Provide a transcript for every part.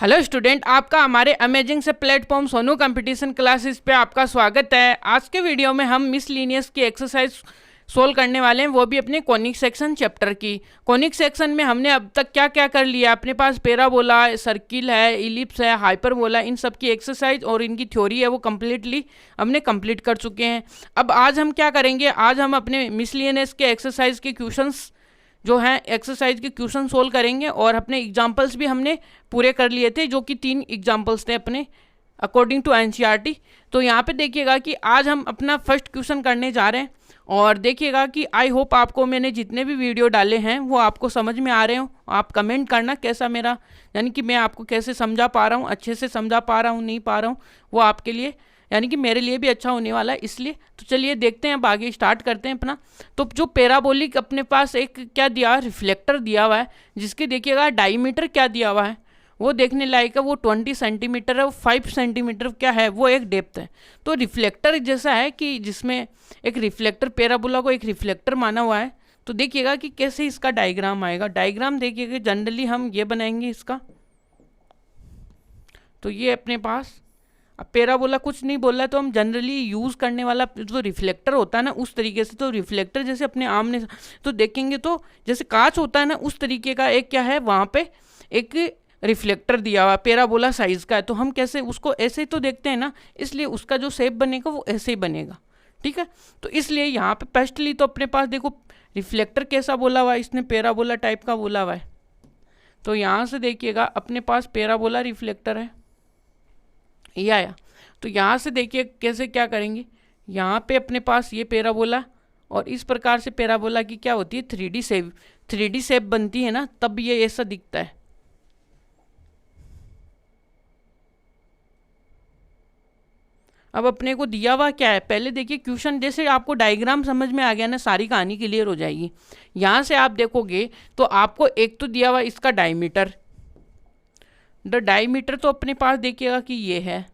Hello student, आपका हमारे amazing से प्लेटफॉर्म सोनू कंपटीशन क्लासेस पे आपका स्वागत है। आज के वीडियो में हम मिसलिनियस की एक्सरसाइज सोल्व करने वाले हैं, वो भी अपने कॉनिक सेक्शन चैप्टर की। कॉनिक सेक्शन में हमने अब तक क्या क्या कर लिया, अपने पास पैराबोला, सर्किल है, इलिप्स है, हाइपरबोला, इन सब की एक्सरसाइज और इनकी थ्योरी है वो कम्प्लीटली हमने कंप्लीट कर चुके हैं। अब आज हम क्या करेंगे, आज हम अपने मिसलिनियस के एक्सरसाइज के क्वेश्चंस जो हैं एक्सरसाइज के क्वेश्चन सोल्व करेंगे और अपने एग्जाम्पल्स भी हमने पूरे कर लिए थे, जो कि 3 एग्जाम्पल्स थे अपने अकॉर्डिंग टू एनसीईआरटी। तो यहाँ पे देखिएगा कि आज हम अपना फर्स्ट क्वेश्चन करने जा रहे हैं और देखिएगा कि आई होप आपको मैंने जितने भी वीडियो डाले हैं वो आपको समझ में आ रहे हो। आप कमेंट करना कैसा मेरा, यानी कि मैं आपको कैसे समझा पा रहा हूँ, अच्छे से समझा पा रहा हूँ नहीं पा रहा हूँ, वो आपके लिए यानी कि मेरे लिए भी अच्छा होने वाला है इसलिए। तो चलिए देखते हैं, अब आगे स्टार्ट करते हैं अपना। तो जो पैराबोलिक अपने पास एक क्या दिया, रिफ्लेक्टर दिया हुआ है, जिसके देखिएगा डायमीटर क्या दिया हुआ है वो देखने लायक है। वो 20 सेंटीमीटर है, वो 5 सेंटीमीटर क्या है, वो एक डेप्थ है। तो रिफ्लेक्टर जैसा है कि जिसमें एक रिफ्लेक्टर, पैराबोला को एक रिफ्लेक्टर माना हुआ है। तो देखिएगा कि कैसे इसका डायग्राम आएगा। डायग्राम देखिएगा जनरली हम ये बनाएंगे इसका। तो ये अपने पास अब पैराबोला कुछ नहीं बोल रहा है, तो हम जनरली यूज़ करने वाला जो रिफ्लेक्टर होता है ना उस तरीके से। तो रिफ्लेक्टर जैसे अपने आमने तो देखेंगे तो जैसे कांच होता है ना उस तरीके का एक क्या है, वहाँ पे एक रिफ्लेक्टर दिया हुआ पैराबोला साइज़ का है। तो हम कैसे उसको ऐसे तो देखते हैं ना, इसलिए उसका जो शेप बनेगा वो ऐसे ही बनेगा, ठीक है। तो इसलिए यहाँ पे फर्स्टली तो अपने पास देखो रिफ्लेक्टर कैसा बोला हुआ है, इसने पैराबोला टाइप का बोला हुआ है। तो यहाँ से देखिएगा अपने पास पैराबोला रिफ्लेक्टर है, ये आया। तो यहाँ से देखिए कैसे क्या करेंगे, यहाँ पे अपने पास ये पैराबोला और इस प्रकार से पैराबोला की क्या होती है 3D शेप बनती है ना, तब ये ऐसा दिखता है। अब अपने को दिया हुआ क्या है, पहले देखिए क्वेश्चन, जैसे आपको डायग्राम समझ में आ गया ना, सारी कहानी क्लियर हो जाएगी। यहाँ से आप देखोगे तो आपको एक तो दिया हुआ इसका डायमीटर, द डायमीटर तो अपने पास देखिएगा कि ये है,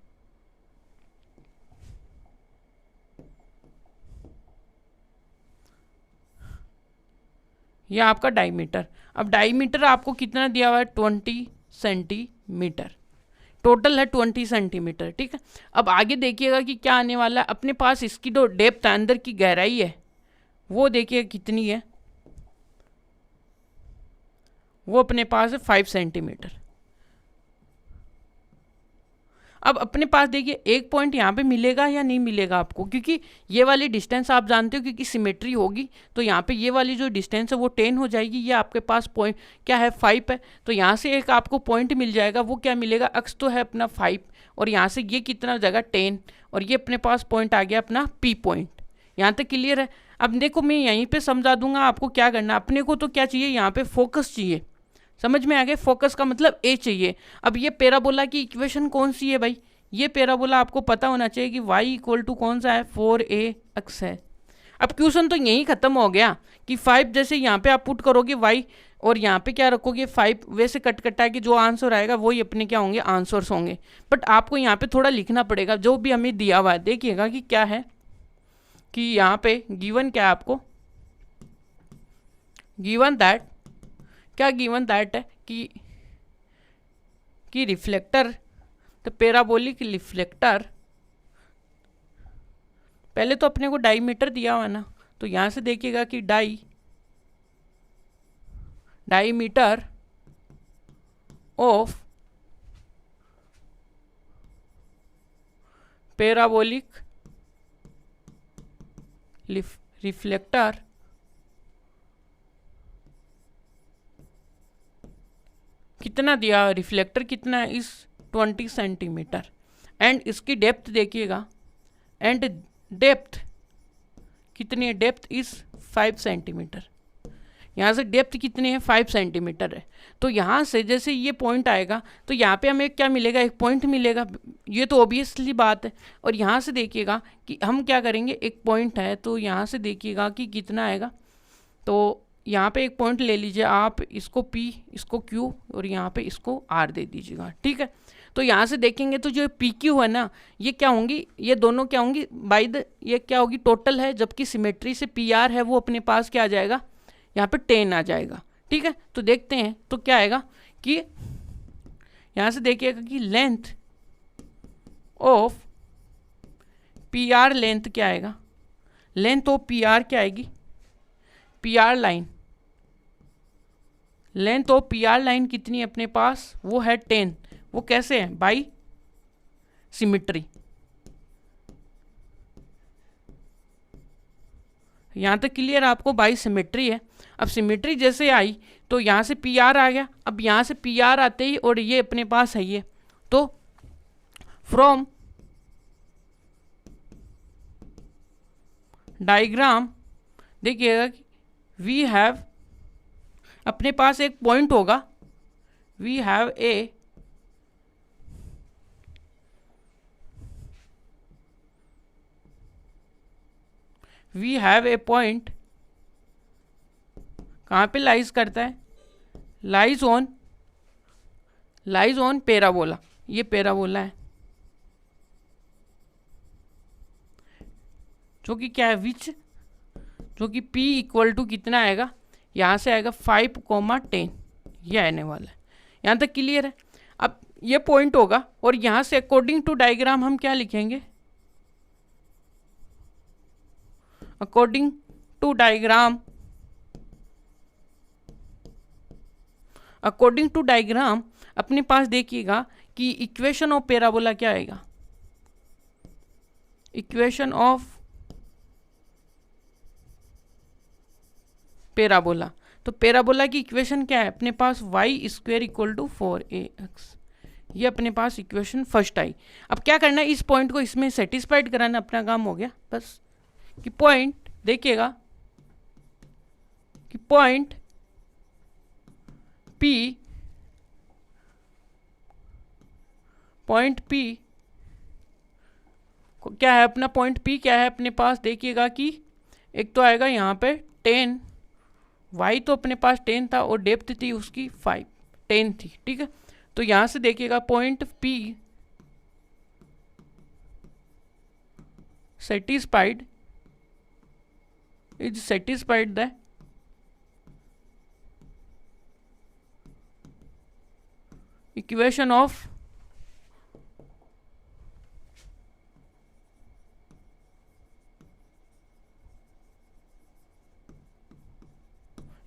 यह आपका डायमीटर। अब डायमीटर आपको कितना दिया हुआ है 20 सेंटीमीटर, टोटल है 20 सेंटीमीटर, ठीक है। अब आगे देखिएगा कि क्या आने वाला है, अपने पास इसकी जो डेप्थ अंदर की गहराई है वो देखिए कितनी है, वो अपने पास है 5 सेंटीमीटर। अब अपने पास देखिए एक पॉइंट यहाँ पे मिलेगा या नहीं मिलेगा आपको, क्योंकि ये वाली डिस्टेंस आप जानते हो क्योंकि सिमेट्री होगी, तो यहाँ पे ये वाली जो डिस्टेंस है वो 10 हो जाएगी। ये आपके पास पॉइंट क्या है 5 है, तो यहाँ से एक आपको पॉइंट मिल जाएगा। वो क्या मिलेगा, अक्स तो है अपना 5 और यहाँ से ये कितना हो जाएगा 10 और ये अपने पास पॉइंट आ गया अपना P पॉइंट। यहाँ तक क्लियर है। अब देखो मैं यहीं पर समझा दूंगा आपको क्या करना। अपने को तो क्या चाहिए, यहाँ पर फोकस चाहिए, समझ में आ गया। फोकस का मतलब ए चाहिए। अब ये पैराबोला की इक्वेशन कौन सी है भाई, ये पैराबोला आपको पता होना चाहिए कि y इक्वल टू कौन सा है 4a अक्स है। अब क्वेश्चन तो यहीं खत्म हो गया कि 5 जैसे यहाँ पे आप पुट करोगे y और यहाँ पे क्या रखोगे 5, वैसे कट कटा के जो आंसर आएगा वही अपने क्या होंगे आंसर्स होंगे। बट आपको यहाँ पे थोड़ा लिखना पड़ेगा जो भी हमें दिया हुआ है। देखिएगा कि क्या है कि यहाँ पे गिवन क्या है आपको, गिवन दैट क्या, गिवन दैट है कि रिफ्लेक्टर, तो पैराबोलिक रिफ्लेक्टर, पहले तो अपने को डायमीटर दिया हुआ ना, तो यहाँ से देखिएगा कि डायमीटर ऑफ पैराबोलिक रिफ्लेक्टर कितना दिया, रिफ्लेक्टर कितना है इस 20 सेंटीमीटर एंड इसकी डेप्थ देखिएगा, एंड डेप्थ कितनी है, डेप्थ इस 5 सेंटीमीटर। यहाँ से डेप्थ कितनी है 5 सेंटीमीटर है। तो यहाँ से जैसे ये पॉइंट आएगा तो यहाँ पे हमें क्या मिलेगा, एक पॉइंट मिलेगा, ये तो ऑब्वियसली बात है। और यहाँ से देखिएगा कि हम क्या करेंगे, एक पॉइंट है तो यहाँ से देखिएगा कि कितना आएगा। तो यहाँ पे एक पॉइंट ले लीजिए आप, इसको P, इसको Q और यहाँ पे इसको R दे दीजिएगा, ठीक है। तो यहाँ से देखेंगे तो जो PQ है ना, ये क्या होंगी, ये दोनों क्या होंगी बाय द, ये क्या होगी टोटल है, जबकि सिमेट्री से PR है वो अपने पास क्या आ जाएगा, यहाँ पे 10 आ जाएगा, ठीक है। तो देखते हैं तो क्या आएगा कि यहाँ से देखिएगा कि length of P R, length क्या आएगा, लेंथ ऑफ पी आर क्या आएगी, P R line, length of P R line कितनी है अपने पास, वो है 10। वो कैसे है, बाई सिमिट्री। यहाँ तक क्लियर आपको, बाई सिमेट्री है। अब सिमेट्री जैसे आई तो यहाँ से पी आर आ गया, अब यहाँ से पी आर आते ही और ये अपने पास है ये, तो फ्रॉम डायग्राम देखिएगा कि वी हैव, अपने पास एक पॉइंट होगा, वी हैव ए पॉइंट, कहाँ पे लाइज करता है, लाइज ऑन पैराबोला, ये पैराबोला है जो कि क्या है, विच, जो कि p इक्वल टू कितना आएगा, यहाँ से आएगा 5,10, ये आने वाला है। यहाँ तक क्लियर है। अब ये पॉइंट होगा और यहाँ से अकॉर्डिंग टू डायग्राम हम क्या लिखेंगे, according to diagram, according to diagram अपने पास देखिएगा कि इक्वेशन ऑफ पैराबोला क्या आएगा, इक्वेशन ऑफ पैराबोला। तो पैराबोला की इक्वेशन क्या है अपने पास, y square equal to 4ax, ये अपने पास इक्वेशन फर्स्ट आई। अब क्या करना है, इस पॉइंट को इसमें सेटिस्फाइड कराना, अपना काम हो गया बस। कि पॉइंट देखिएगा कि पॉइंट P, पॉइंट P क्या है अपना, पॉइंट P क्या है अपने पास, देखिएगा कि एक तो आएगा यहाँ पे 10, y तो अपने पास 10 था और डेप्थ थी उसकी 10 थी, ठीक है। तो यहाँ से देखिएगा point P satisfied is satisfied the equation of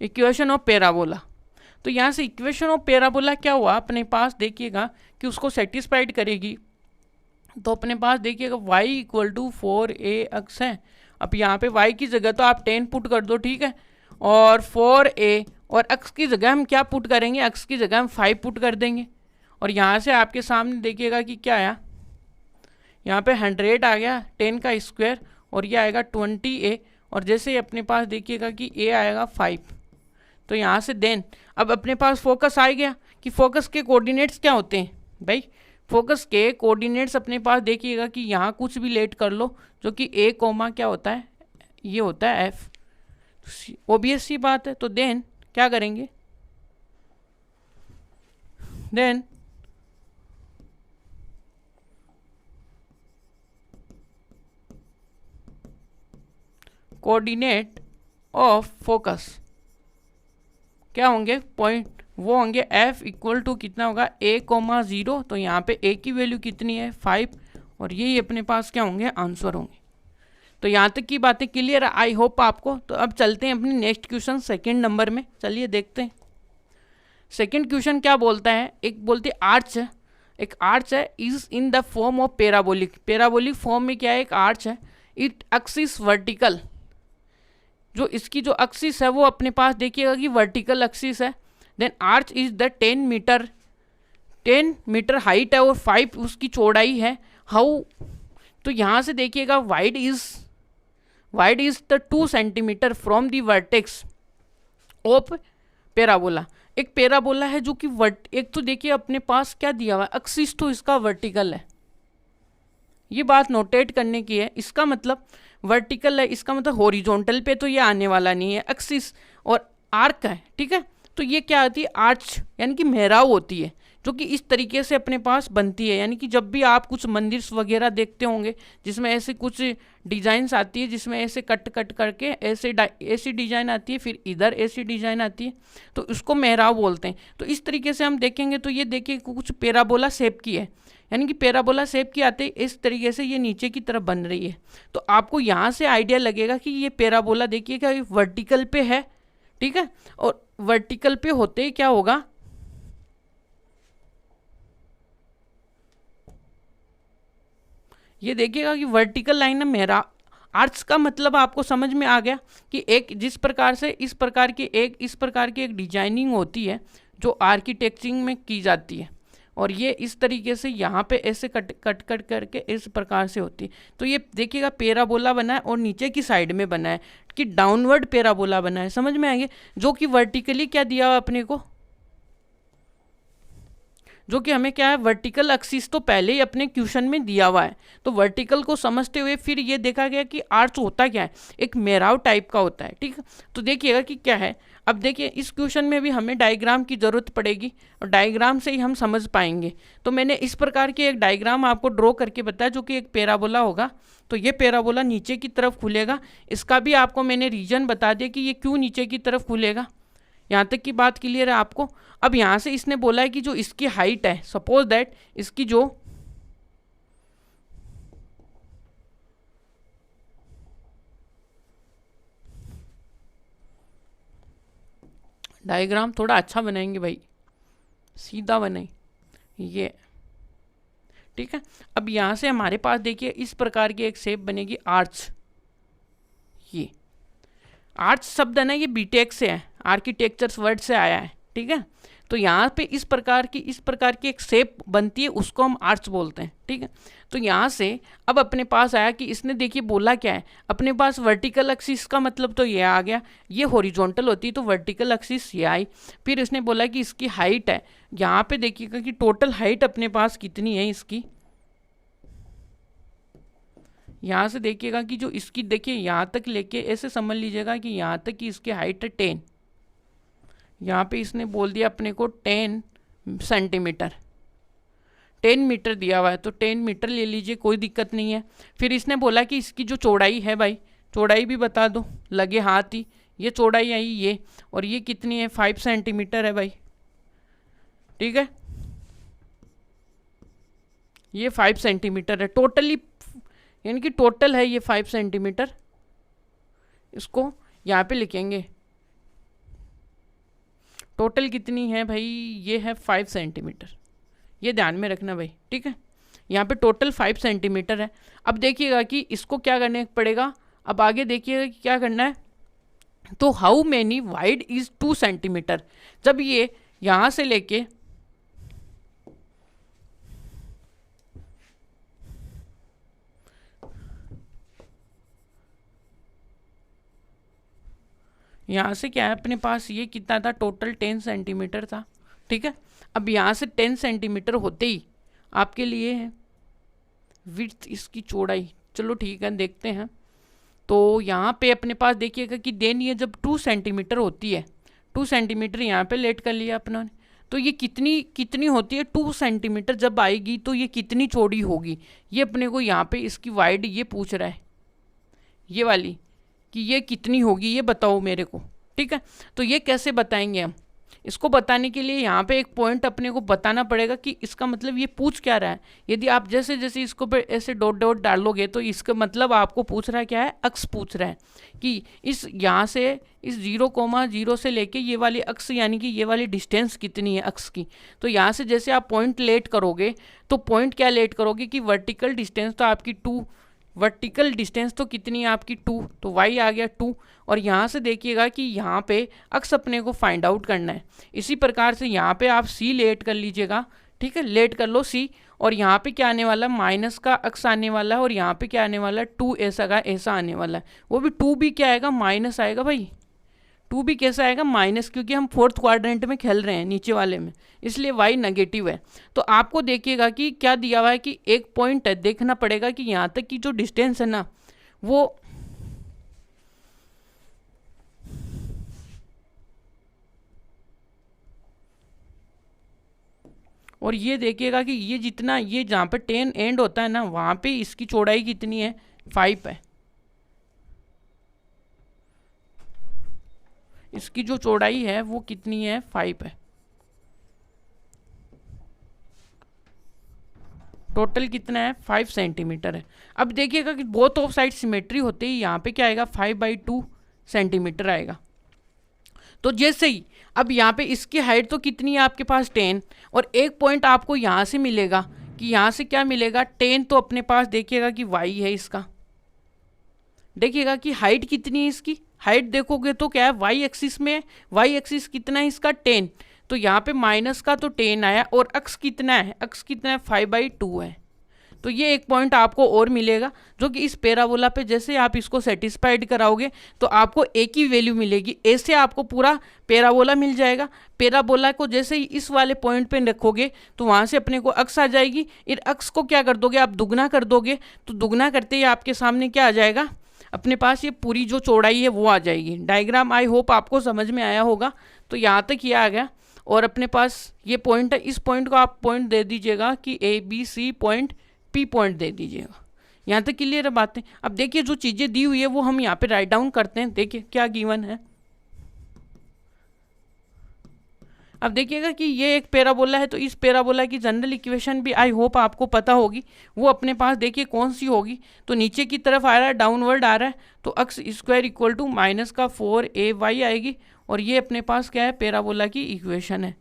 equation of parabola. तो यहाँ से इक्वेशन ऑफ पैराबोला क्या हुआ अपने पास, देखिएगा कि उसको सेटिस्फाइड करेगी। तो अपने पास देखिएगा y इक्वल टू 4ax है। अब यहाँ पे y की जगह तो आप 10 पुट कर दो, ठीक है, और 4a और x की जगह हम क्या पुट करेंगे, x की जगह हम 5 पुट कर देंगे। और यहाँ से आपके सामने देखिएगा कि क्या आया, यहाँ पे 100 आ गया 10 का स्क्वायर और ये आएगा 20a, और जैसे ही अपने पास देखिएगा कि a आएगा 5। तो यहाँ से देन अब अपने पास फोकस आ गया कि फोकस के कोऑर्डिनेट्स क्या होते हैं भाई, फोकस के कोऑर्डिनेट्स अपने पास देखिएगा कि यहाँ कुछ भी लेट कर लो जो कि a कोमा क्या होता है, ये होता है f, ओबियस सी बात है। तो देन क्या करेंगे, देन कोऑर्डिनेट ऑफ फोकस क्या होंगे, पॉइंट वो होंगे f इक्वल टू कितना होगा a,0। तो यहाँ पे a की वैल्यू कितनी है 5, और यही अपने पास क्या होंगे, आंसर होंगे। तो यहाँ तक की बातें क्लियर है, आई होप आपको। तो अब चलते हैं अपनी नेक्स्ट क्वेश्चन सेकंड नंबर में, चलिए देखते हैं। सेकंड क्वेश्चन क्या बोलता है, एक बोलते आर्च है, एक आर्च है is in the form of parabolic, parabolic form में क्या है, एक आर्च है, इट एक्सिस वर्टिकल, जो इसकी जो एक्सिस है वो अपने पास देखिएगा कि वर्टिकल एक्सिस है। Then arch is the 10 metre height है और 5 उसकी चौड़ाई है। हाउ, तो यहाँ से देखिएगा wide is the 2 centimetre from the vertex of parabola. एक पैराबोला है जो कि एक तो देखिए अपने पास क्या दिया हुआ है, एक्सिस तो इसका वर्टिकल है, ये बात नोटेट करने की है। इसका मतलब वर्टिकल है, इसका मतलब हॉरिजॉन्टल पे तो ये आने वाला नहीं है, एक्सिस और आर्क है, ठीक है। तो ये क्या होती है, आर्च यानी कि मेहराव होती है, जो कि इस तरीके से अपने पास बनती है। यानी कि जब भी आप कुछ मंदिर वगैरह देखते होंगे जिसमें ऐसे कुछ डिजाइन्स आती है, जिसमें ऐसे कट कट करके ऐसी डिजाइन आती है, फिर इधर ऐसी डिजाइन आती है, तो उसको मेहराब बोलते हैं। तो इस तरीके से हम देखेंगे तो ये देखिए कुछ पैराबोला शेप की है, यानी कि पैराबोला शेप की आते इस तरीके से ये नीचे की तरफ बन रही है। तो आपको यहाँ से आइडिया लगेगा कि ये पैराबोला देखिएगा वर्टिकल पे है, ठीक है। और वर्टिकल पे होते ही क्या होगा, ये देखिएगा कि वर्टिकल लाइन है मेरा। आर्च का मतलब आपको समझ में आ गया कि एक जिस प्रकार से इस प्रकार की एक डिजाइनिंग होती है जो आर्किटेक्चरिंग में की जाती है, और ये इस तरीके से यहाँ पे ऐसे कट कट कट करके इस प्रकार से होती है। तो ये देखिएगा पैराबोला बना है और नीचे की साइड में बना है कि डाउनवर्ड पैराबोला बना है, समझ में आएंगे। जो कि वर्टिकली क्या दिया हुआ अपने को, जो कि हमें क्या है वर्टिकल एक्सिस तो पहले ही अपने क्वेश्चन में दिया हुआ है। तो वर्टिकल को समझते हुए फिर ये देखा गया कि आर्च होता क्या है, एक मेहराब टाइप का होता है, ठीक है। तो देखिएगा कि क्या है। अब देखिए इस क्वेश्चन में भी हमें डायग्राम की ज़रूरत पड़ेगी और डायग्राम से ही हम समझ पाएंगे। तो मैंने इस प्रकार की एक डायग्राम आपको ड्रॉ करके बताया जो कि एक पैराबोला होगा। तो ये पैराबोला नीचे की तरफ खुलेगा, इसका भी आपको मैंने रीजन बता दिया कि ये क्यों नीचे की तरफ खुलेगा। यहाँ तक की बात क्लियर है आपको। अब यहाँ से इसने बोला है कि जो इसकी हाइट है, सपोज दैट इसकी जो डायग्राम थोड़ा अच्छा बनाएंगे भाई, सीधा बनाए ये, ठीक है। अब यहाँ से हमारे पास देखिए इस प्रकार की एक शेप बनेगी आर्च। ये आर्च शब्द है ना, ये बीटेक से है, आर्किटेक्चर्स वर्ड से आया है, ठीक है। तो यहाँ पे इस प्रकार की एक शेप बनती है, उसको हम आर्च बोलते हैं, ठीक है। तो यहाँ से अब अपने पास आया कि इसने देखिए बोला क्या है, अपने पास वर्टिकल एक्सिस का मतलब तो ये आ गया, ये हॉरिजॉन्टल होती है तो वर्टिकल एक्सिस ये आई। फिर इसने बोला कि इसकी हाइट है, यहाँ पे देखिएगा कि टोटल हाइट अपने पास कितनी है इसकी। यहाँ से देखिएगा कि जो इसकी देखिए यहाँ तक लेके ऐसे समझ लीजिएगा कि यहाँ तक कि इसकी हाइट है 10। यहाँ पे इसने बोल दिया अपने को 10 सेंटीमीटर, 10 मीटर दिया हुआ है तो 10 मीटर ले लीजिए, कोई दिक्कत नहीं है। फिर इसने बोला कि इसकी जो चौड़ाई है भाई, चौड़ाई भी बता दो लगे हाथ ही, ये चौड़ाई आई ये, और ये कितनी है 5 सेंटीमीटर है भाई, ठीक है। ये 5 सेंटीमीटर है टोटली, यानी कि टोटल है ये 5 सेंटीमीटर। इसको यहाँ पे लिखेंगे, टोटल कितनी है भाई, ये है 5 सेंटीमीटर, ये ध्यान में रखना भाई, ठीक है। यहाँ पे टोटल 5 सेंटीमीटर है। अब देखिएगा कि इसको क्या करने पड़ेगा, अब आगे देखिएगा कि क्या करना है। तो how many wide is 2 centimetre, जब ये यहाँ से लेके यहाँ से क्या है अपने पास ये कितना था, टोटल 10 सेंटीमीटर था, ठीक है। अब यहाँ से 10 सेंटीमीटर होते ही आपके लिए है विड्थ, इसकी चौड़ाई, चलो ठीक है देखते हैं। तो यहाँ पे अपने पास देखिएगा कि देन ये जब 2 सेंटीमीटर होती है, 2 सेंटीमीटर यहाँ पे लेट कर लिया अपनों ने, तो ये कितनी कितनी होती है 2 सेंटीमीटर जब आएगी तो ये कितनी चौड़ी होगी, ये अपने को यहाँ पे इसकी वाइड ये पूछ रहा है, ये वाली कि ये कितनी होगी ये बताओ मेरे को, ठीक है। तो ये कैसे बताएंगे हम, इसको बताने के लिए यहाँ पे एक पॉइंट अपने को बताना पड़ेगा कि इसका मतलब ये पूछ क्या रहा है। यदि आप जैसे जैसे इसको पे ऐसे डॉट डॉट डालोगे तो इसका मतलब आपको पूछ रहा है क्या है, अक्स पूछ रहा है कि इस यहाँ से इस 0,0 से लेके ये वाली अक्स यानी कि ये वाली डिस्टेंस कितनी है अक्स की। तो यहाँ से जैसे आप पॉइंट लेट करोगे तो पॉइंट क्या लेट करोगे कि वर्टिकल डिस्टेंस तो आपकी 2, वर्टिकल डिस्टेंस तो कितनी है आपकी 2, तो y आ गया 2। और यहाँ से देखिएगा कि यहाँ पे अक्स अपने को फाइंड आउट करना है। इसी प्रकार से यहाँ पे आप c लेट कर लीजिएगा, ठीक है, लेट कर लो c। और यहाँ पे क्या आने वाला है, माइनस का अक्स आने वाला है, और यहाँ पे क्या आने वाला है 2 ऐसा का ऐसा आने वाला है। वो भी 2 भी क्या आएगा, माइनस आएगा भाई, 2 भी कैसा आएगा, माइनस, क्योंकि हम 4th क्वाड्रेंट में खेल रहे हैं नीचे वाले में, इसलिए y नेगेटिव है। तो आपको देखिएगा कि क्या दिया हुआ है कि एक पॉइंट है, देखना पड़ेगा कि यहाँ तक की जो डिस्टेंस है ना वो और ये देखिएगा कि ये जितना, ये जहाँ पे 10 एंड होता है ना, वहाँ पे इसकी चौड़ाई कितनी है, 5 है। इसकी जो चौड़ाई है वो कितनी है, 5 है। टोटल कितना है, 5 सेंटीमीटर है। अब देखिएगा कि बोथ ऑफ साइड सिमेट्री होते ही यहाँ पे क्या आएगा, 5/2 सेंटीमीटर आएगा। तो जैसे ही अब यहाँ पे इसकी हाइट तो कितनी है आपके पास, 10, और एक पॉइंट आपको यहाँ से मिलेगा कि यहाँ से क्या मिलेगा, 10, तो अपने पास देखिएगा कि y है इसका। देखिएगा कि हाइट कितनी है इसकी, हाइट देखोगे तो क्या है, y एक्सिस में है, y एक्सिस कितना है इसका, 10, तो यहाँ पे माइनस का तो 10 आया, और अक्स कितना है, अक्स कितना है, 5/2 है। तो ये एक पॉइंट आपको और मिलेगा जो कि इस पैराबोला पे जैसे आप इसको सेटिस्फाइड कराओगे तो आपको एक ही वैल्यू मिलेगी। ऐसे आपको पूरा पैराबोला मिल जाएगा। पैराबोला को जैसे ही इस वाले पॉइंट पे रखोगे तो वहाँ से अपने को अक्स आ जाएगी। इन अक्स को क्या कर दोगे आप, दुगना कर दोगे, तो दुगना करते ही आपके सामने क्या आ जाएगा, अपने पास ये पूरी जो चौड़ाई है वो आ जाएगी। डायग्राम आई होप आपको समझ में आया होगा। तो यहाँ तक ये आ गया, और अपने पास ये पॉइंट है, इस पॉइंट को आप पॉइंट दे दीजिएगा कि ABC पॉइंट, P पॉइंट दे दीजिएगा। यहाँ तक क्लियर है बातें। अब देखिए जो चीज़ें दी हुई है वो हम यहाँ पे राइट डाउन करते हैं। देखिए क्या गिवन है। अब देखिएगा कि ये एक पैराबोला है, तो इस पैराबोला की जनरल इक्वेशन भी आई होप आपको पता होगी। वो अपने पास देखिए कौन सी होगी, तो नीचे की तरफ आ रहा है, डाउनवर्ड आ रहा है, तो X square equal to minus का 4ay आएगी। और ये अपने पास क्या है, पैराबोला की इक्वेशन है।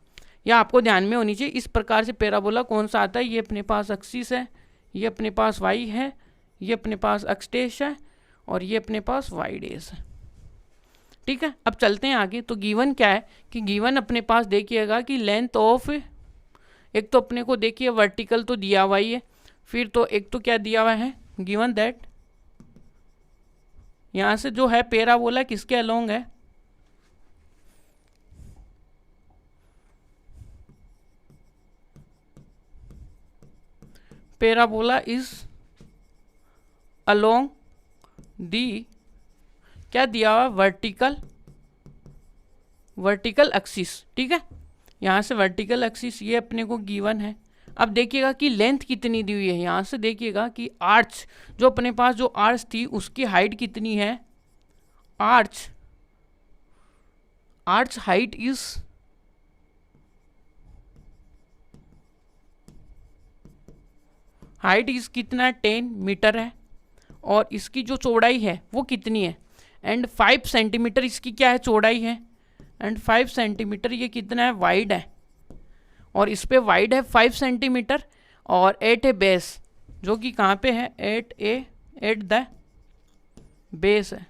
यह आपको ध्यान में होनी चाहिए। इस प्रकार से पैराबोला कौन सा आता है, ये अपने पास एक्सिस है, ये अपने पास y है, ये अपने पास एक्स डैश है, और ये अपने पास y डैश है। ठीक है, अब चलते हैं आगे। तो गिवन क्या है कि गिवन अपने पास देखिएगा कि लेंथ ऑफ, एक तो अपने को देखिए वर्टिकल तो दिया हुआ ही है, फिर तो एक तो क्या दिया हुआ है, गिवन दैट यहाँ से जो है पैराबोला किसके अलोंग है, पैराबोला इज अलोंग दी, क्या दिया हुआ, वर्टिकल एक्सिस। ठीक है, यहाँ से वर्टिकल एक्सिस ये अपने को गिवन है। अब देखिएगा कि लेंथ कितनी दी हुई है। यहाँ से देखिएगा कि आर्च, जो अपने पास जो आर्च थी उसकी हाइट कितनी है, आर्च हाइट इज कितना है, 10 मीटर है, और इसकी जो चौड़ाई है वो कितनी है, एंड 5 सेंटीमीटर इसकी क्या है, चौड़ाई है, एंड 5 सेंटीमीटर ये कितना है, वाइड है, और इस पे वाइड है 5 सेंटीमीटर, और एट ए बेस, जो कि कहाँ पे है, एट द बेस है,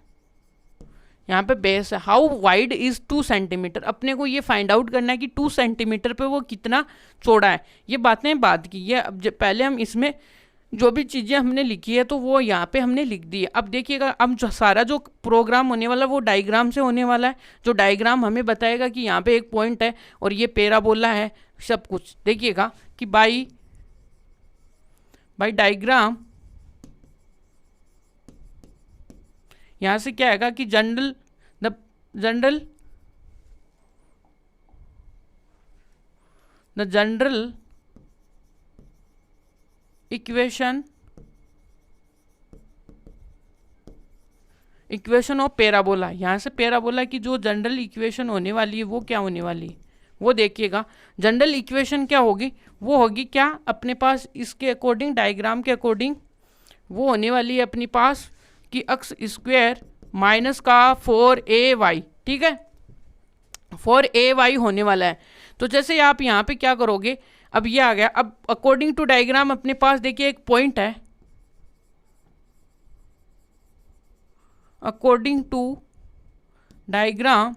यहाँ पे बेस है। हाउ वाइड इज 2 सेंटीमीटर, अपने को ये फाइंड आउट करना है कि 2 सेंटीमीटर पे वो कितना चौड़ा है। ये बातें बाद की है। अब पहले हम इसमें जो भी चीज़ें हमने लिखी है तो वो यहाँ पे हमने लिख दी है। अब देखिएगा, अब जो सारा जो प्रोग्राम होने वाला है वो डायग्राम से होने वाला है। जो डायग्राम हमें बताएगा कि यहाँ पे एक पॉइंट है और ये पैराबोला है, सब कुछ देखिएगा कि बाई डायग्राम यहाँ से क्या आएगा कि the general equation of parabola. यहाँ से पैराबोला की जो जनरल इक्वेशन होने वाली है वो क्या होने वाली है, वो देखिएगा। जनरल इक्वेशन क्या होगी, वो होगी क्या अपने पास, इसके अकॉर्डिंग, डायग्राम के अकॉर्डिंग वो होने वाली है अपने पास कि एक्स स्क्वायर माइनस का 4ay। ठीक है, 4ay होने वाला है। तो जैसे आप यहाँ पे क्या करोगे, अब ये आ गया। अब अकॉर्डिंग टू डायग्राम अपने पास देखिए एक पॉइंट है, according to diagram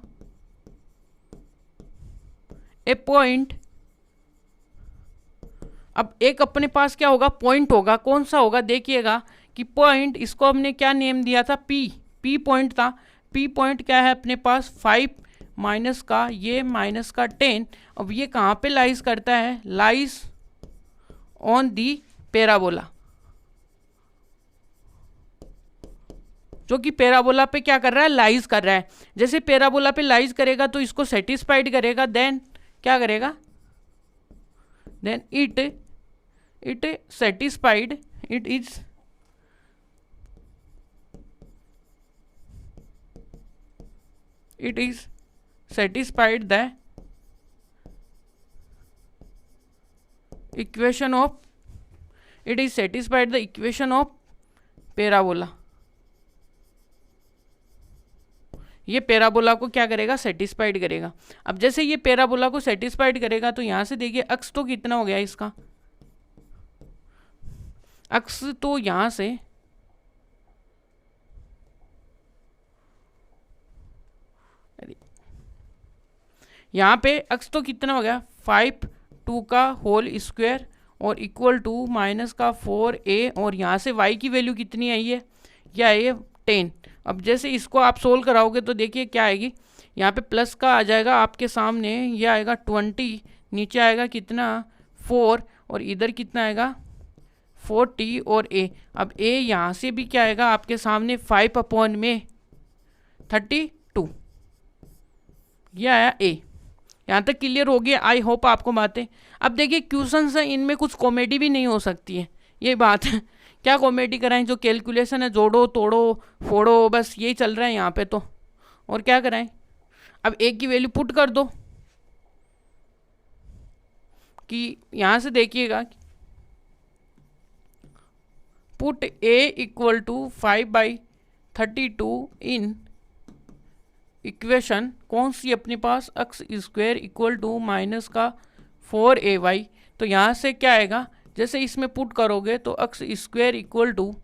A point. अब एक अपने पास क्या होगा, पॉइंट होगा, कौन सा होगा, देखिएगा कि पॉइंट, इसको हमने क्या नेम दिया था, पी पॉइंट था। पी पॉइंट क्या है अपने पास, 5 माइनस का ये माइनस का 10। अब ये कहाँ पे लाइज करता है, लाइज ऑन दी पैराबोला, जो कि पैराबोला पे क्या कर रहा है, लाइज कर रहा है। जैसे पैराबोला पे लाइज करेगा तो इसको सेटिस्फाइड करेगा, देन क्या करेगा, then it satisfied, it is satisfied the equation of, it is satisfied the equation of parabola. ये पैराबोला को क्या करेगा, सेटिस्फाइड करेगा। अब जैसे ये पैराबोला को सेटिस्फाइड करेगा तो यहां से देखिए अक्स तो कितना हो गया इसका, अक्स तो यहां से यहां पे अक्स तो कितना हो गया 5 2 का होल स्क्वायर और इक्वल टू माइनस का 4a, और यहाँ से y की वैल्यू कितनी आई है, यह आई है 10। अब जैसे इसको आप सोल्व कराओगे तो देखिए क्या आएगी, यहाँ पे प्लस का आ जाएगा आपके सामने, यह आएगा 20, नीचे आएगा कितना 4, और इधर कितना आएगा 40 और a। अब a यहाँ से भी क्या आएगा आपके सामने 5/32, यह आया a। यहाँ तक क्लियर हो गया, आई होप आपको बातें। अब देखिए क्वेश्चन है, इनमें कुछ कॉमेडी भी नहीं हो सकती है, ये बात है। क्या कॉमेडी कराएं, जो कैलकुलेशन है जोड़ो तोड़ो फोड़ो, बस यही चल रहा है यहाँ पे तो, और क्या कराएं। अब एक की वैल्यू पुट कर दो कि यहाँ से देखिएगा put a equal to 5/32 in equation कौन सी अपने पास, x square equal to minus का 4ay। तो यहाँ से क्या आएगा, जैसे इसमें पुट करोगे तो एक्स स्क्वायर इक्वल टू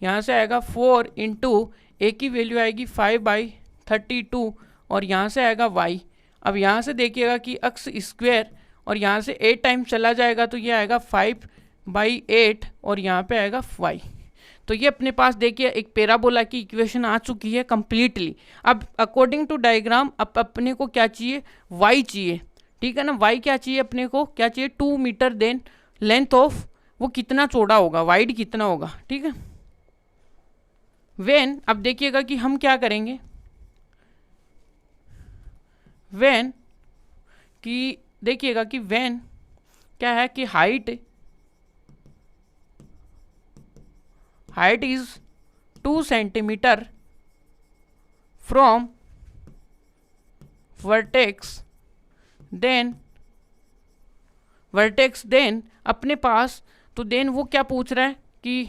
यहाँ से आएगा 4 इंटू ए की वैल्यू आएगी 5/32 और यहाँ से आएगा y। अब यहाँ से देखिएगा कि एक्स स्क्वायर और यहाँ से 8 टाइम चला जाएगा तो ये आएगा 5/8 और यहाँ पे आएगा y। तो ये अपने पास देखिए एक पैराबोला की इक्वेशन आ चुकी है कंप्लीटली। अब अकॉर्डिंग टू डायग्राम अब अपने को क्या चाहिए, y चाहिए, ठीक है ना। y क्या चाहिए अपने को, क्या चाहिए 2 मीटर, देन लेंथ ऑफ वो कितना चौड़ा होगा, वाइड कितना होगा, ठीक है। वेन, अब देखिएगा कि हम क्या करेंगे, वेन कि देखिएगा कि वेन क्या है कि height is 2 centimetre from vertex, then अपने पास, तो देन वो क्या पूछ रहा है कि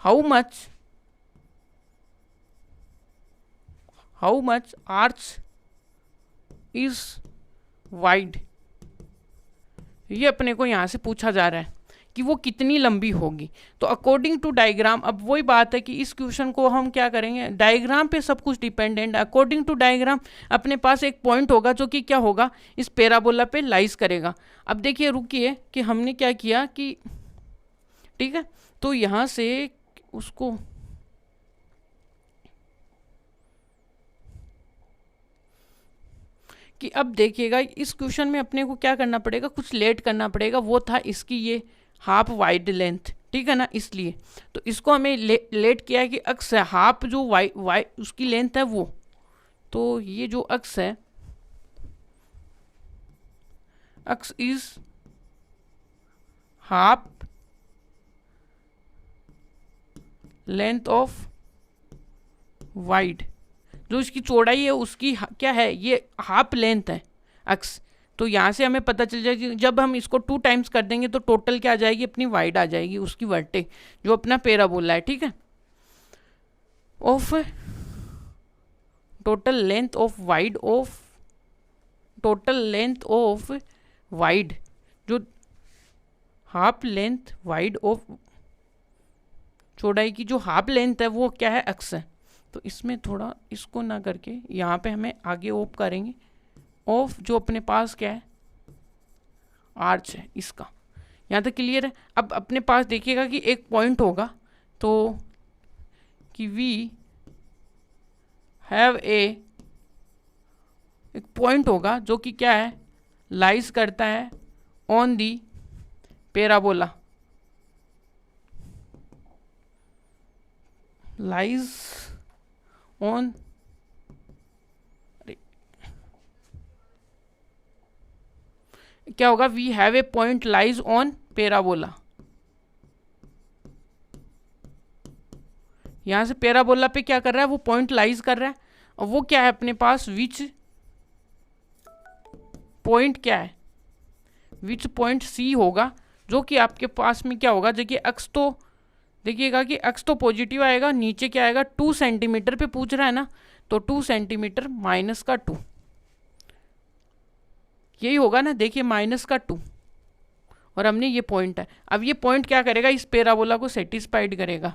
how much arch is wide. ये अपने को यहाँ से पूछा जा रहा है कि वो कितनी लंबी होगी। तो अकॉर्डिंग टू डायग्राम, अब वही बात है कि इस क्वेश्चन को हम क्या करेंगे, डायग्राम पे सब कुछ डिपेंडेंट है। अकॉर्डिंग टू डायग्राम अपने पास एक पॉइंट होगा जो कि क्या होगा, इस पैराबोला पे लाइज करेगा। अब देखिए रुकिए कि हमने क्या किया कि, ठीक है, तो यहाँ से उसको कि अब देखिएगा इस क्वेश्चन में अपने को क्या करना पड़ेगा, कुछ लेट करना पड़ेगा। वो था इसकी ये हाफ वाइड लेंथ, ठीक है ना, इसलिए तो इसको हमें लेट किया है कि अक्स है हाफ जो वाई उसकी लेंथ है वो, तो ये जो अक्स है, अक्स is half length of wide, जो इसकी चौड़ाई है उसकी क्या है, ये हाफ लेंथ है अक्स। तो यहाँ से हमें पता चल जाएगा कि जब हम इसको 2 टाइम्स कर देंगे तो टोटल क्या आ जाएगी, अपनी वाइड आ जाएगी उसकी वर्टेक्स, जो अपना पैराबोला है, ठीक है, of total length of wide, जो हाफ लेंथ वाइड ऑफ चौड़ाई की जो हाफ लेंथ है वो क्या है, अक्स है। तो इसमें थोड़ा इसको ना करके यहाँ पे हमें आगे ऑफ करेंगे, ऑफ जो अपने पास क्या है आर्च है इसका। यहाँ तक क्लियर है। अब अपने पास देखिएगा कि एक पॉइंट होगा, तो कि वी हैव एक पॉइंट होगा जो कि क्या है, लाइज करता है on the parabola, lies on क्या होगा, we have a point lies on parabola. यहां से पैराबोला पे क्या कर रहा है, वो पॉइंट लाइज कर रहा है। और वो क्या है अपने पास, विच पॉइंट क्या है, विच पॉइंट सी होगा, जो कि आपके पास में क्या होगा, देखिए अक्स तो देखिएगा कि अक्स तो पॉजिटिव आएगा, नीचे क्या आएगा 2 सेंटीमीटर पे पूछ रहा है ना, तो 2 सेंटीमीटर माइनस का 2, यही होगा ना, देखिए माइनस का 2, और हमने ये पॉइंट है। अब ये पॉइंट क्या करेगा, इस पैराबोला को सेटिस्फाइड करेगा,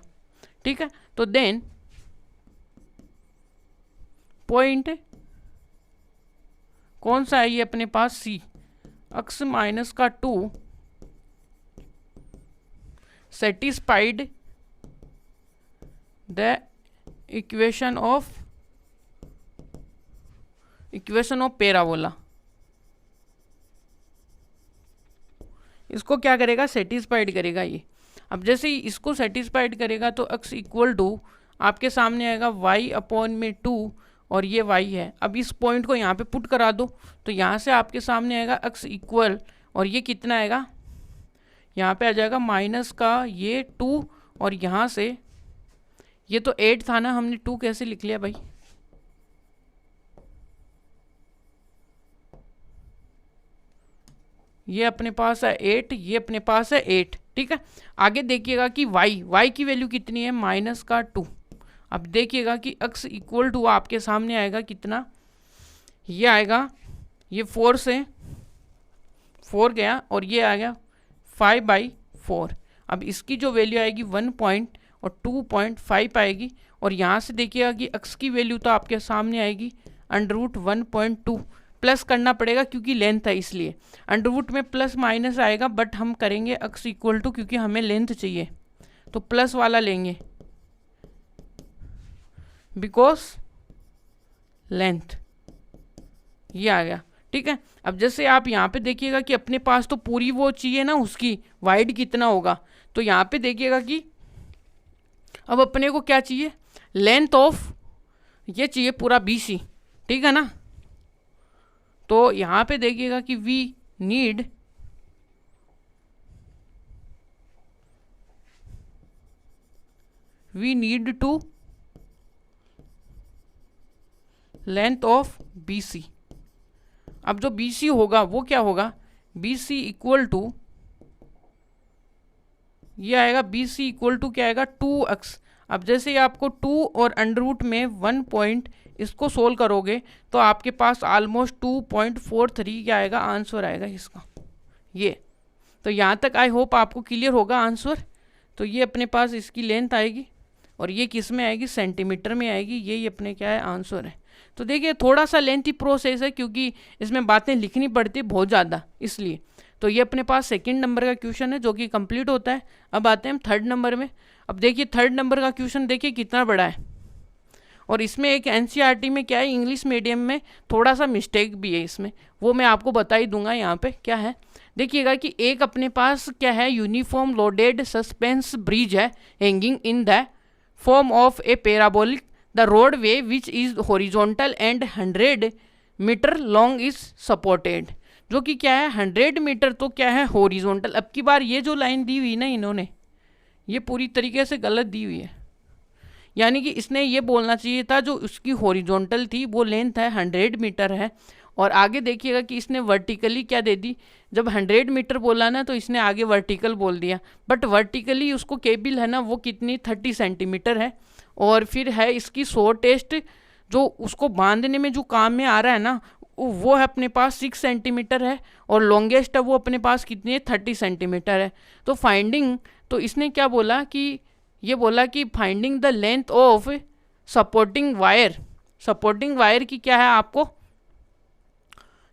ठीक है। तो देन पॉइंट कौन सा है ये अपने पास, सी, अक्स माइनस का 2 satisfied the equation of parabola. इसको क्या करेगा, सेटिस्फाइड करेगा ये। अब जैसे ही इसको सेटिस्फाइड करेगा तो x इक्वल टू आपके सामने आएगा y अपॉन में 2, और ये y है। अब इस पॉइंट को यहाँ पे पुट करा दो, तो यहाँ से आपके सामने आएगा x इक्वल, और ये कितना आएगा, यहाँ पे आ जाएगा माइनस का ये 2, और यहाँ से ये तो 8 था ना, हमने 2 कैसे लिख लिया भाई, ये अपने पास है 8, ये अपने पास है 8, ठीक है। आगे देखिएगा कि y की वैल्यू कितनी है, माइनस का 2। अब देखिएगा कि x इक्वल टू आपके सामने आएगा कितना, ये आएगा, ये 4 से 4 गया, और ये आ गया 5/4। अब इसकी जो वैल्यू आएगी 1 पॉइंट और 2.5 आएगी, और यहाँ से देखिएगा कि x की वैल्यू तो आपके सामने आएगी √1.2, प्लस करना पड़ेगा क्योंकि लेंथ है इसलिए, अंडरवुड में प्लस माइनस आएगा, बट हम करेंगे x इक्वल टू, क्योंकि हमें लेंथ चाहिए तो प्लस वाला लेंगे, बिकॉज लेंथ, ये आ गया, ठीक है। अब जैसे आप यहाँ पे देखिएगा कि अपने पास तो पूरी वो चाहिए ना, उसकी वाइड कितना होगा, तो यहाँ पे देखिएगा कि अब अपने को क्या चाहिए, लेंथ ऑफ, ये चाहिए पूरा BC, ठीक है ना। तो यहाँ पे देखिएगा कि we need to length of BC। अब जो BC होगा वो क्या होगा, BC इक्वल टू, ये आएगा BC इक्वल टू क्या आएगा 2x। अब जैसे ही आपको 2 और अंडरवुड में 1 पॉइंट, इसको सोल्व करोगे तो आपके पास ऑलमोस्ट 2.43 क्या आएगा, आंसर आएगा इसका, ये। तो यहाँ तक आई होप आपको क्लियर होगा आंसर। तो ये अपने पास इसकी लेंथ आएगी, और ये किस में आएगी, सेंटीमीटर में आएगी, यही अपने क्या है आंसर है। तो देखिए थोड़ा सा लेंथी प्रोसेस है, क्योंकि इसमें बातें लिखनी पड़ती है बहुत ज़्यादा, इसलिए। तो ये अपने पास सेकंड नंबर का क्वेश्चन है जो कि कंप्लीट होता है। अब आते हैं हम थर्ड नंबर में। अब देखिए थर्ड नंबर का क्वेश्चन देखिए कितना बड़ा है, और इसमें एक NCERT में क्या है, इंग्लिश मीडियम में थोड़ा सा मिस्टेक भी है इसमें, वो मैं आपको बता ही दूंगा। यहाँ पे क्या है देखिएगा कि एक अपने पास क्या है, यूनिफॉर्म लोडेड सस्पेंस ब्रिज है hanging in the form of a parabolic, the roadway which is horizontal and 100 metre long is supported. जो कि क्या है 100 मीटर तो क्या है हॉरिजॉन्टल। अब की बार ये जो लाइन दी हुई ना इन्होंने, ये पूरी तरीके से गलत दी हुई है, यानी कि इसने ये बोलना चाहिए था जो उसकी हॉरिजॉन्टल थी वो लेंथ है 100 मीटर है, और आगे देखिएगा कि इसने वर्टिकली क्या दे दी, जब 100 मीटर बोला ना तो इसने आगे वर्टिकल बोल दिया, बट वर्टिकली उसको केबल है ना वो कितनी 30 सेंटीमीटर है, और फिर है इसकी शॉर्टेस्ट जो उसको बांधने में जो काम में आ रहा है ना वो है अपने पास 6 सेंटीमीटर है, और लॉन्गेस्ट है वो अपने पास कितनी है 30 सेंटीमीटर है। तो फाइंडिंग, तो इसने क्या बोला कि ये बोला कि finding the length of supporting wire, supporting wire की क्या है आपको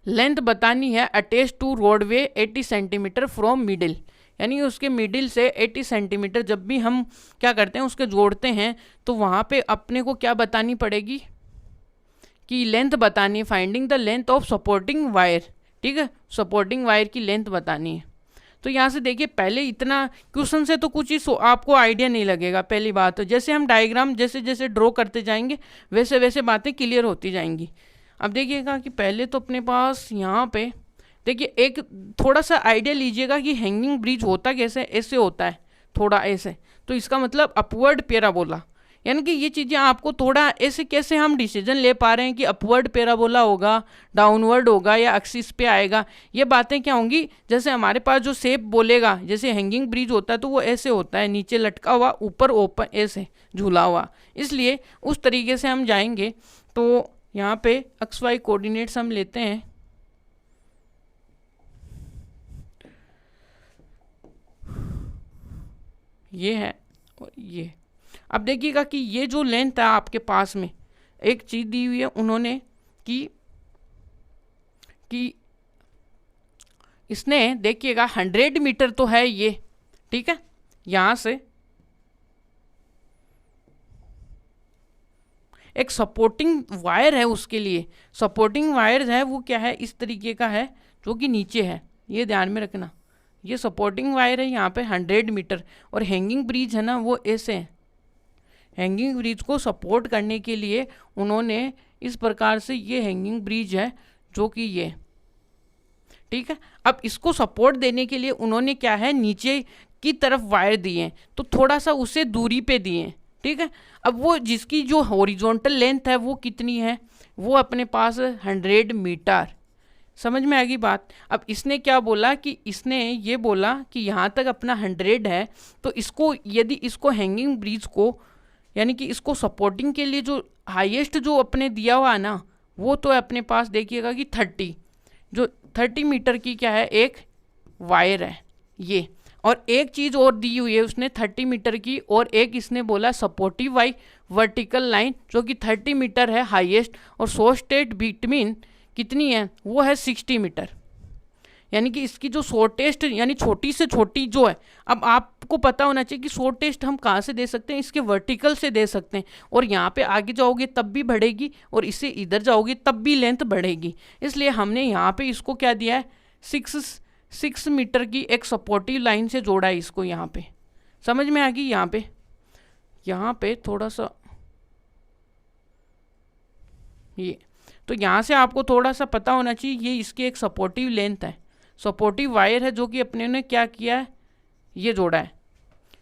लेंथ बतानी है attach to roadway 80 centimetre from middle, यानी उसके मिडिल से 80 सेंटीमीटर जब भी हम क्या करते हैं उसके जोड़ते हैं तो वहाँ पे अपने को क्या बतानी पड़ेगी कि लेंथ बतानी है, finding the length of supporting wire, ठीक है, सपोर्टिंग वायर की लेंथ बतानी है। तो यहाँ से देखिए पहले इतना क्वेश्चन से तो कुछ ही आपको आइडिया नहीं लगेगा। पहली बात तो जैसे हम डायग्राम जैसे जैसे ड्रॉ करते जाएंगे वैसे वैसे बातें क्लियर होती जाएंगी। अब देखिएगा कि पहले तो अपने पास यहाँ पे देखिए एक थोड़ा सा आइडिया लीजिएगा कि हैंगिंग ब्रिज होता कैसे, ऐसे होता है थोड़ा ऐसे, तो इसका मतलब अपवर्ड पैराबोला। यानी कि ये चीज़ें आपको थोड़ा ऐसे कैसे हम डिसीजन ले पा रहे हैं कि अपवर्ड पैराबोला होगा, डाउनवर्ड होगा या एक्सिस पे आएगा, ये बातें क्या होंगी, जैसे हमारे पास जो शेप बोलेगा, जैसे हैंगिंग ब्रिज होता है तो वो ऐसे होता है, नीचे लटका हुआ, ऊपर ओपन, ऐसे झूला हुआ, इसलिए उस तरीके से हम जाएंगे। तो यहाँ पे एक्स वाई कोऑर्डिनेट्स हम लेते हैं, ये है और ये। अब देखिएगा कि ये जो लेंथ है आपके पास में, एक चीज़ दी हुई है उन्होंने कि इसने देखिएगा 100 मीटर तो है ये, ठीक है, यहाँ से एक सपोर्टिंग वायर है, उसके लिए सपोर्टिंग वायर है वो क्या है, इस तरीके का है जो कि नीचे है, ये ध्यान में रखना, ये सपोर्टिंग वायर है यहाँ पे 100 मीटर। और हैंगिंग ब्रिज है ना वो ऐसे है, हैंगिंग ब्रिज को सपोर्ट करने के लिए उन्होंने इस प्रकार से, ये हैंगिंग ब्रिज है जो कि ये, ठीक है। अब इसको सपोर्ट देने के लिए उन्होंने क्या है, नीचे की तरफ वायर दिए, तो थोड़ा सा उसे दूरी पे दिए, ठीक है। अब वो जिसकी जो हॉरिजॉन्टल लेंथ है वो कितनी है, वो अपने पास 100 मीटर, समझ में आ गई बात। अब इसने क्या बोला कि इसने ये बोला कि यहाँ तक अपना 100 है, तो इसको यदि इसको हैंगिंग ब्रिज को, यानी कि इसको सपोर्टिंग के लिए जो हाईएस्ट जो अपने दिया हुआ है ना, वो तो अपने पास देखिएगा कि 30 मीटर की क्या है, एक वायर है ये। और एक चीज़ और दी हुई है उसने 30 मीटर की, और एक इसने बोला सपोर्टिव वाई वर्टिकल लाइन जो कि 30 मीटर है हाईएस्ट, और शॉर्टेस्ट बिटवीन कितनी है, वो है 60 मीटर। यानी कि इसकी जो शॉर्टेस्ट यानी छोटी से छोटी जो है, अब आपको पता होना चाहिए कि शॉर्टेस्ट हम कहाँ से दे सकते हैं, इसके वर्टिकल से दे सकते हैं, और यहाँ पे आगे जाओगे तब भी बढ़ेगी, और इससे इधर जाओगे तब भी लेंथ बढ़ेगी, इसलिए हमने यहाँ पे इसको क्या दिया है, 6 मीटर की एक सपोर्टिव लाइन से जोड़ा है इसको। यहाँ पे समझ में आ गई, यहाँ पे थोड़ा सा ये, तो यहाँ से आपको थोड़ा सा पता होना चाहिए, ये इसकी एक सपोर्टिव लेंथ है, सपोर्टिव वायर है जो कि अपने ने क्या किया है, ये जोड़ा है।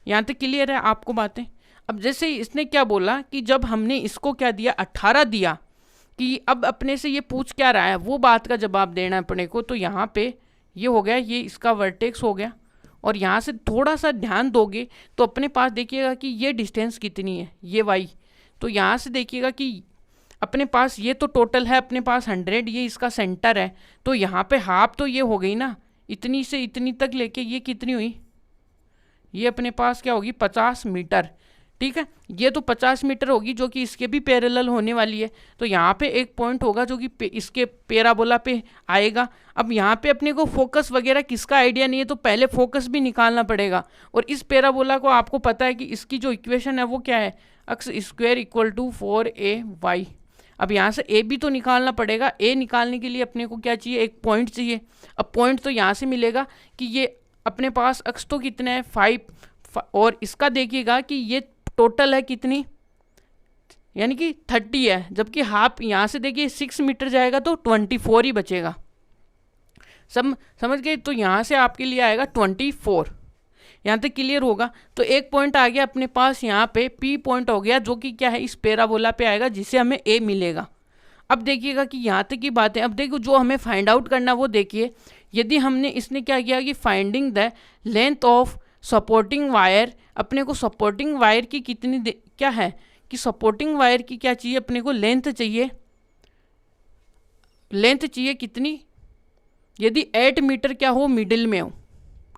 यहाँ तक क्लियर है आपको बातें। अब जैसे इसने क्या बोला कि जब हमने इसको क्या दिया, 18 दिया, कि अब अपने से ये पूछ क्या रहा है, वो बात का जवाब देना है अपने को। तो यहाँ पे ये हो गया, ये इसका वर्टेक्स हो गया, और यहाँ से थोड़ा सा ध्यान दोगे तो अपने पास देखिएगा कि ये डिस्टेंस कितनी है, ये वाई। तो यहाँ से देखिएगा कि अपने पास ये तो टोटल है अपने पास 100, ये इसका सेंटर है, तो यहाँ पे हाफ तो ये हो गई ना, इतनी से इतनी तक लेके ये कितनी हुई, ये अपने पास क्या होगी, 50 मीटर, ठीक है। ये तो 50 मीटर होगी जो कि इसके भी पैरेलल होने वाली है। तो यहाँ पे एक पॉइंट होगा जो कि इसके पैराबोला पे आएगा। अब यहाँ पे अपने को फोकस वगैरह किसका आइडिया नहीं है, तो पहले फोकस भी निकालना पड़ेगा। और इस पैराबोला को आपको पता है कि इसकी जो इक्वेशन है वो क्या है, x square equal to 4ay। अब यहाँ से ए भी तो निकालना पड़ेगा, ए निकालने के लिए अपने को क्या चाहिए, एक पॉइंट चाहिए। अब पॉइंट तो यहाँ से मिलेगा कि ये अपने पास एक्स तो कितना है 5, और इसका देखिएगा कि ये टोटल है कितनी, यानी कि 30 है, जबकि हाफ यहाँ से देखिए 6 मीटर जाएगा तो 24 ही बचेगा। समझ गए। तो यहाँ से आपके लिए आएगा 24, यहाँ तक क्लियर होगा। तो एक पॉइंट आ गया अपने पास यहाँ पे, पी पॉइंट हो गया जो कि क्या है, इस पैराबोला पे आएगा जिससे हमें ए मिलेगा। अब देखिएगा कि यहाँ तक की बात है। अब देखो जो हमें फाइंड आउट करना वो देखिए, यदि हमने इसने क्या किया कि finding the length of supporting wire, अपने को सपोर्टिंग वायर की कितनी क्या है कि सपोर्टिंग वायर की क्या चाहिए, अपने को लेंथ चाहिए, लेंथ चाहिए कितनी, यदि 8 मीटर क्या हो मिडिल में हो,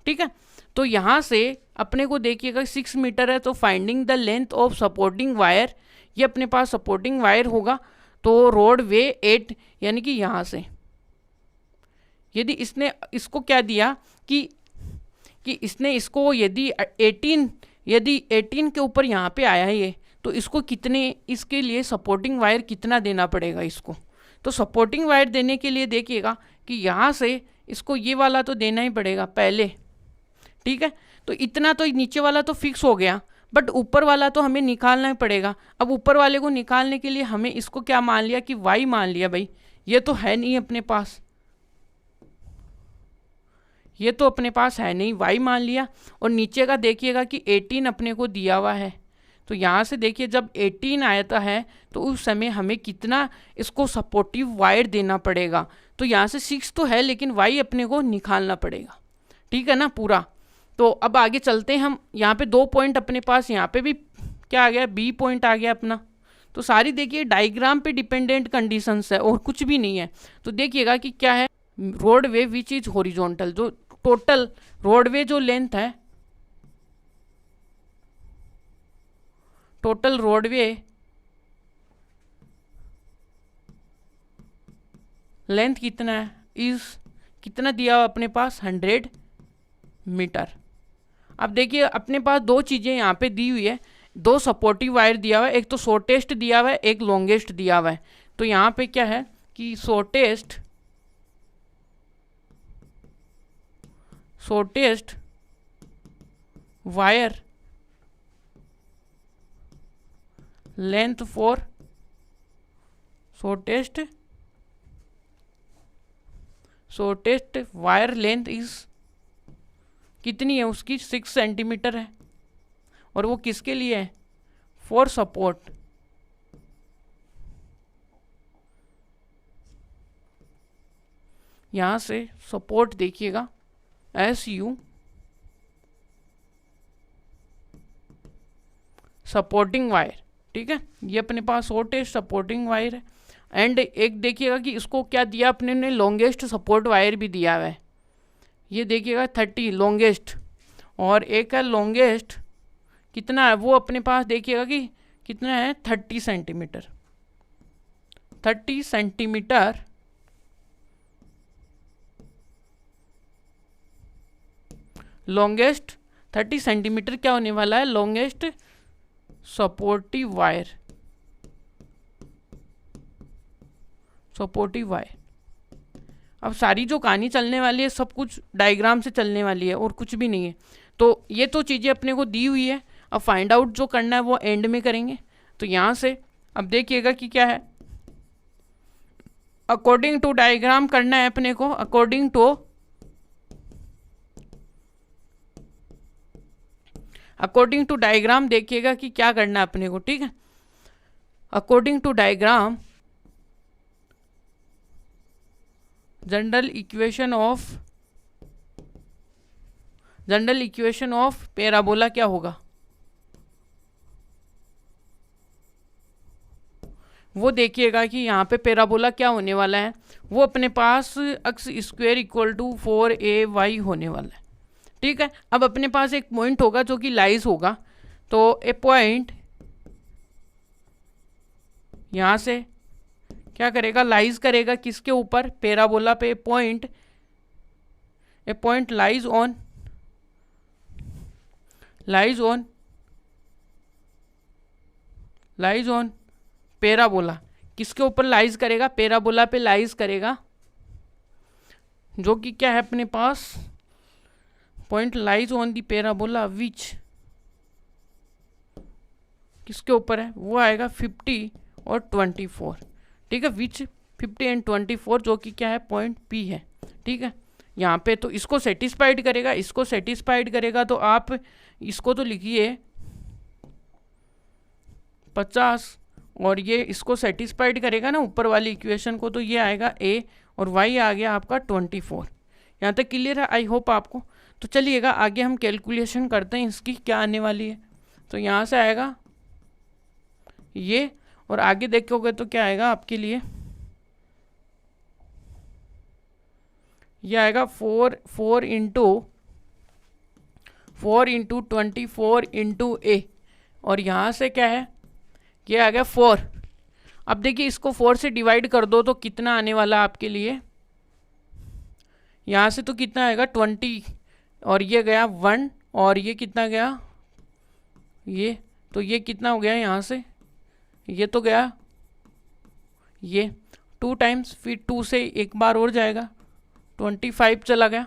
ठीक है। तो यहाँ से अपने को देखिएगा 6 मीटर है, तो finding the length of supporting wire, ये अपने पास सपोर्टिंग वायर होगा, तो रोड वे 8, यानी कि यहाँ से यदि इसने इसको क्या दिया कि इसने इसको यदि 18 के ऊपर यहाँ पे आया है ये, तो इसको कितने, इसके लिए सपोर्टिंग वायर कितना देना पड़ेगा इसको। तो सपोर्टिंग वायर देने के लिए देखिएगा कि यहाँ से इसको ये वाला तो देना ही पड़ेगा पहले, ठीक है। तो इतना तो नीचे वाला तो फिक्स हो गया, बट ऊपर वाला तो हमें निकालना ही पड़ेगा। अब ऊपर वाले को निकालने के लिए हमें इसको क्या मान लिया कि वाई मान लिया, भाई ये तो है नहीं अपने पास, ये तो अपने पास है नहीं, y मान लिया। और नीचे का देखिएगा कि 18 अपने को दिया हुआ है, तो यहाँ से देखिए जब 18 आया है तो उस समय हमें कितना इसको सपोर्टिव वायर देना पड़ेगा। तो यहाँ से 6 तो है लेकिन y अपने को निकालना पड़ेगा, ठीक है ना पूरा। तो अब आगे चलते हैं हम। यहाँ पे 2 पॉइंट अपने पास, यहाँ पे भी क्या आ गया, बी पॉइंट आ गया अपना। तो सारी देखिए डायग्राम पे डिपेंडेंट कंडीशंस है और कुछ भी नहीं है। तो देखिएगा कि क्या है, रोडवे विच इज हॉरिजॉन्टल, जो टोटल रोडवे जो लेंथ है, टोटल रोडवे लेंथ कितना है, इज कितना दिया हुआ अपने पास 100 मीटर। अब देखिए अपने पास दो चीज़ें यहाँ पे दी हुई है, दो सपोर्टिव वायर दिया हुआ है, एक तो शॉर्टेस्ट दिया हुआ है, एक लॉन्गेस्ट दिया हुआ है। तो यहाँ पे क्या है कि shortest wire length for shortest wire length is कितनी है उसकी, 6 सेंटीमीटर है। और वो किसके लिए है, फॉर सपोर्ट। यहां से सपोर्ट देखिएगा SU सपोर्टिंग वायर, ठीक है। ये अपने पास शॉर्टेस्ट सपोर्टिंग वायर है। एंड एक देखिएगा कि इसको क्या दिया अपने ने, लॉन्गेस्ट सपोर्ट वायर भी दिया हुआ है। ये देखिएगा 30 लॉन्गेस्ट, और एक है लॉन्गेस्ट कितना है वो अपने पास देखिएगा कि कितना है 30 सेंटीमीटर। 30 सेंटीमीटर लॉन्गेस्ट, 30 सेंटीमीटर क्या होने वाला है, लॉन्गेस्ट सपोर्टिव वायर। अब सारी जो कहानी चलने वाली है सब कुछ डायग्राम से चलने वाली है और कुछ भी नहीं है। तो ये तो चीज़ें अपने को दी हुई है, अब फाइंड आउट जो करना है वो एंड में करेंगे। तो यहाँ से अब देखिएगा कि क्या है, अकॉर्डिंग टू डायग्राम करना है अपने को। अकॉर्डिंग टू डायग्राम देखिएगा कि क्या करना है अपने को, ठीक है। According to diagram general equation of parabola क्या होगा, वो देखिएगा कि यहाँ पे पैराबोला क्या होने वाला है, वो अपने पास अक्स स्क्वायर इक्वल टू 4ay होने वाला है, ठीक है। अब अपने पास एक पॉइंट होगा जो कि लाइज होगा, तो ए पॉइंट यहाँ से क्या करेगा, लाइज करेगा किसके ऊपर, पैराबोला पे। ए पॉइंट लाइज ऑन पैराबोला, किसके ऊपर लाइज करेगा, पैराबोला पे लाइज करेगा, जो कि क्या है अपने पास, point lies on the parabola which किसके ऊपर है, वो आएगा 50 और 24, ठीक है। विच 50 एंड 24 जो कि क्या है, पॉइंट P है, ठीक है। यहाँ पे तो इसको सेटिस्फाइड करेगा, इसको सेटिस्फाइड करेगा, तो आप इसको तो लिखिए 50 और ये इसको सेटिस्फाइड करेगा ना ऊपर वाली इक्वेशन को, तो ये आएगा A और Y आ गया आपका 24। यहाँ तक क्लियर है, आई होप आपको। तो चलिएगा आगे हम कैलकुलेशन करते हैं इसकी क्या आने वाली है। तो यहाँ से आएगा ये, और आगे देखोगे तो क्या आएगा आपके लिए, ये आएगा 4 इंटू 24 इंटू A, और यहाँ से क्या है, ये आ गया 4। अब देखिए इसको 4 से डिवाइड कर दो तो कितना आने वाला आपके लिए, यहाँ से तो कितना आएगा 20, और ये गया 1, और ये कितना गया, ये तो ये कितना हो गया यहाँ से, ये तो गया ये 2 टाइम्स, फिर 2 से एक बार और जाएगा 25 चला गया।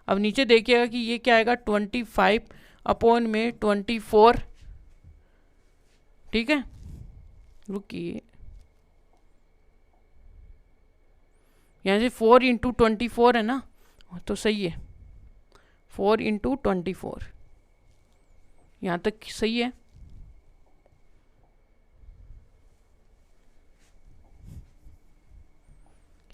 अब नीचे देखिएगा कि ये क्या आएगा 25 अपॉन में 24, ठीक है। रुकिए, यहाँ से 4 इंटू 24 है ना, तो सही है। 4 इंटू 24। यहाँ तक सही है।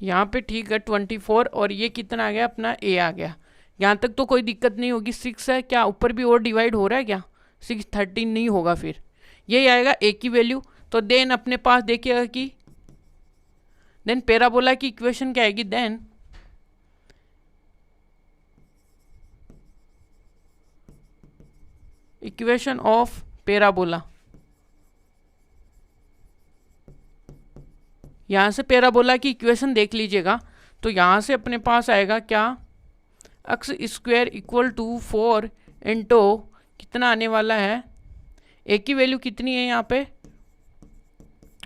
यहाँ पे ठीक है 24, और ये कितना आ गया अपना ए आ गया। यहाँ तक तो कोई दिक्कत नहीं होगी। 6 है, क्या ऊपर भी और डिवाइड हो रहा है क्या? 6 13 नहीं होगा, फिर यही आएगा ए की वैल्यू। तो देन अपने पास देखिएगा कि देन पैराबोला की इक्वेशन क्या आएगी? देन इक्वेशन ऑफ पैराबोला, यहाँ से पैराबोला की इक्वेशन देख लीजिएगा। तो यहाँ से अपने पास आएगा क्या? X square equal to 4 into कितना आने वाला है? ए की वैल्यू कितनी है यहाँ पे?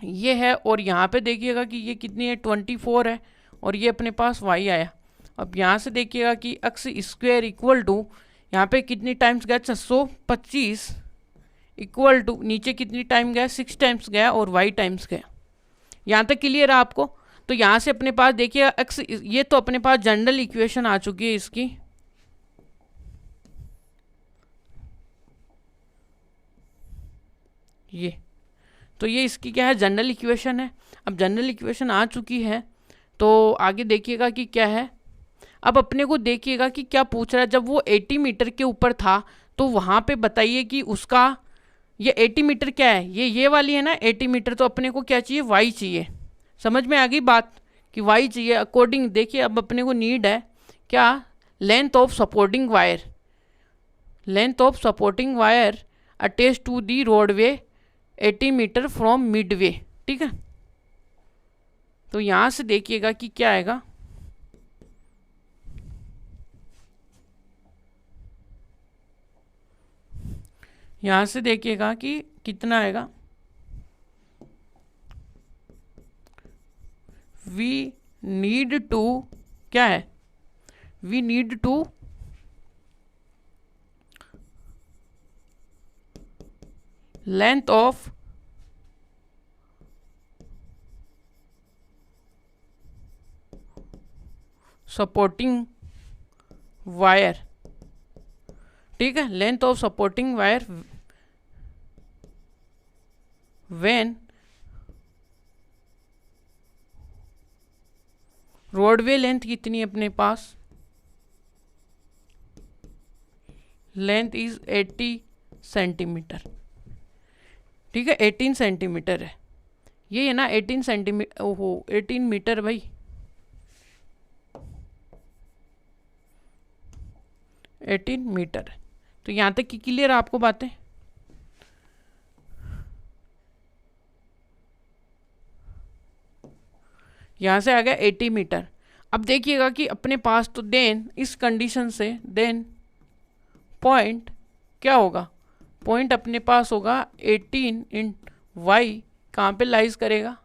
ये है, और यहाँ पे देखिएगा कि ये कितनी है? 24 है, और ये अपने पास वाई आया। अब यहाँ से देखिएगा कि एक्स स्क्वायर इक्वल टू यहाँ पे कितनी टाइम्स गया? 625 इक्वल टू नीचे कितनी टाइम गया? 6 टाइम्स गया, और वाई टाइम्स गया। यहाँ तक क्लियर है आपको? तो यहाँ से अपने पास देखिए एक्स, ये तो अपने पास जनरल इक्वेशन आ चुकी है इसकी। ये तो ये इसकी क्या है? जनरल इक्वेशन है। अब जनरल इक्वेशन आ चुकी है, तो आगे देखिएगा कि क्या है। अब अपने को देखिएगा कि क्या पूछ रहा है। जब वो 80 मीटर के ऊपर था, तो वहाँ पे बताइए कि उसका ये 80 मीटर क्या है? ये वाली है ना 80 मीटर। तो अपने को क्या चाहिए? वाई चाहिए। समझ में आ गई बात कि वाई चाहिए। अकॉर्डिंग देखिए, अब अपने को नीड है क्या? Length of supporting wire, length of supporting wire attach to the roadway 80 metre from midway. ठीक है, तो यहाँ से देखिएगा कि क्या आएगा। यहाँ से देखिएगा कि कितना आएगा। वी नीड टू क्या है? We need to length of supporting wire. ठीक है, length of supporting wire when roadway length कितनी है अपने पास? Length is 80 centimetre. ठीक है, 18 सेंटीमीटर है ये, है ना 18 सेंटीमीटर। ओहो 18 मीटर भाई, 18 मीटर। तो यहाँ तक की क्लियर आपको बातें? यहाँ से आ गया 80 मीटर। अब देखिएगा कि अपने पास तो देन इस कंडीशन से देन पॉइंट क्या होगा? पॉइंट अपने पास होगा 18 इन वाई, कहाँ पे लाइज करेगा?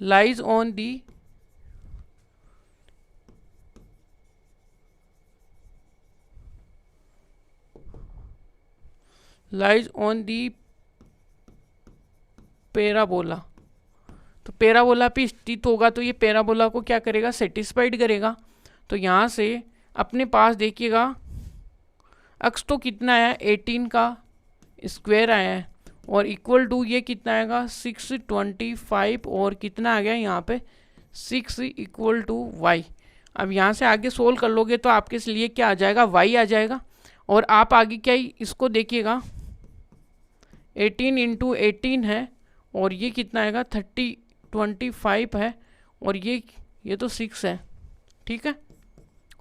Lies on the lies on the parabola. तो पैराबोला पे स्थित होगा, तो ये पैराबोला को क्या करेगा? सेटिस्फाइड करेगा। तो यहाँ से अपने पास देखिएगा अक्स तो कितना आया? 18 का स्क्वायर आया है, और इक्वल टू ये कितना आएगा? 625, और कितना आ गया यहाँ पे? 6 इक्वल टू वाई। अब यहाँ से आगे सोल्व कर लोगे तो आपके लिए क्या आ जाएगा? वाई आ जाएगा। और आप आगे क्या इसको देखिएगा, 18 इंटू 18 है, और ये कितना आएगा? 25 है, और ये तो 6 है। ठीक है,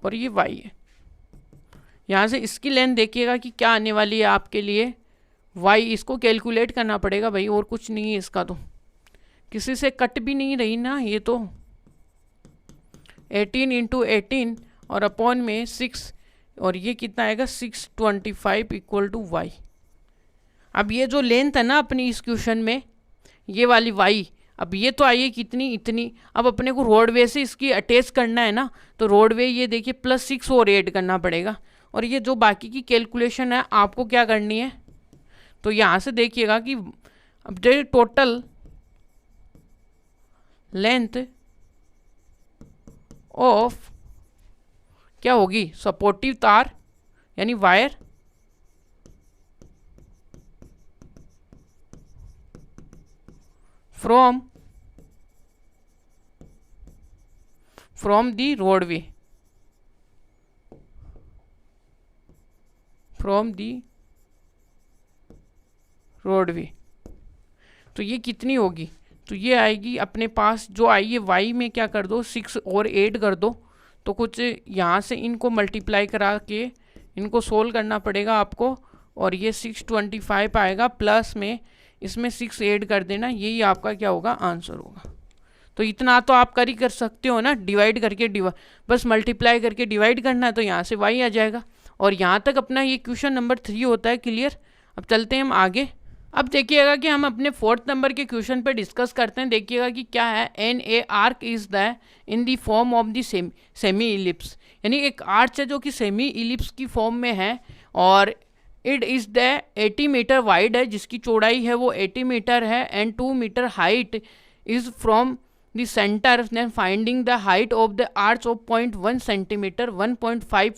और ये वाई है। यहाँ से इसकी लेंथ देखिएगा कि क्या आने वाली है आपके लिए? वाई। इसको कैलकुलेट करना पड़ेगा भाई, और कुछ नहीं है इसका। तो किसी से कट भी नहीं रही ना ये तो। 18 इंटू 18 और अपॉन में 6, और ये कितना आएगा? 625 इक्वल टू वाई। अब ये जो लेंथ है ना अपनी इस क्वेश्चन में, ये वाली वाई, अब ये तो आई है कितनी? इतनी। अब अपने को रोडवे से इसकी अटैच करना है ना, तो रोडवे ये देखिए +6 और ऐड करना पड़ेगा। और ये जो बाकी की कैलकुलेशन है आपको क्या करनी है? तो यहाँ से देखिएगा कि अब जो टोटल लेंथ ऑफ क्या होगी, सपोर्टिव तार यानी wire from the roadway, from the roadway. तो ये कितनी होगी, तो ये आएगी अपने पास जो आई है वाई में क्या कर दो 6 और 8 कर दो, तो कुछ यहाँ से इनको मल्टीप्लाई करा के इनको सोल्व करना पड़ेगा आपको, और ये 625 आएगा, प्लस में इसमें 6 ऐड कर देना, यही आपका क्या होगा आंसर होगा। तो इतना तो आप कर सकते हो ना, डिवाइड करके बस मल्टीप्लाई करके डिवाइड करना है, तो यहाँ से वाई आ जाएगा। और यहाँ तक अपना ये क्वेश्चन नंबर 3 होता है क्लियर। अब चलते हैं हम आगे। अब देखिएगा कि हम अपने 4th नंबर के क्वेश्चन पे डिस्कस करते हैं। देखिएगा कि क्या है, an a arc is the in the form of the semi ellipse, यानी एक आर्च है जो कि सेमी इलिप्स की फॉर्म में है, और it is the 80 metre wide है, जिसकी चौड़ाई है वो 80 मीटर है, and 2 metre height is from the centre, then finding the height of the arch of 0.1 centimetre, 1.5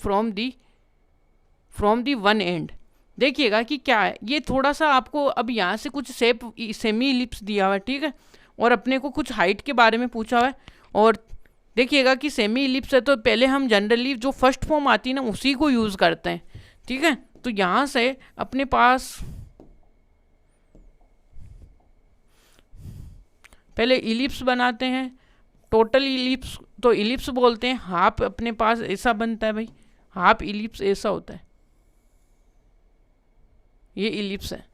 from the one end. देखिएगा कि क्या है, ये थोड़ा सा आपको अब यहाँ से कुछ सेमी इलिप्स दिया हुआ है, ठीक है, और अपने को कुछ हाइट के बारे में पूछा हुआ है। और देखिएगा कि सेमी इलिप्स है तो पहले हम जनरली जो फर्स्ट फॉर्म आती है ना उसी को यूज़ करते हैं, ठीक है। तो यहाँ से अपने पास पहले इलिप्स बनाते हैं, टोटल इलिप्स तो इलिप्स बोलते हैं, हाफ अपने पास ऐसा बनता है भाई, हाफ इलिप्स ऐसा होता है, ये इलिप्स है।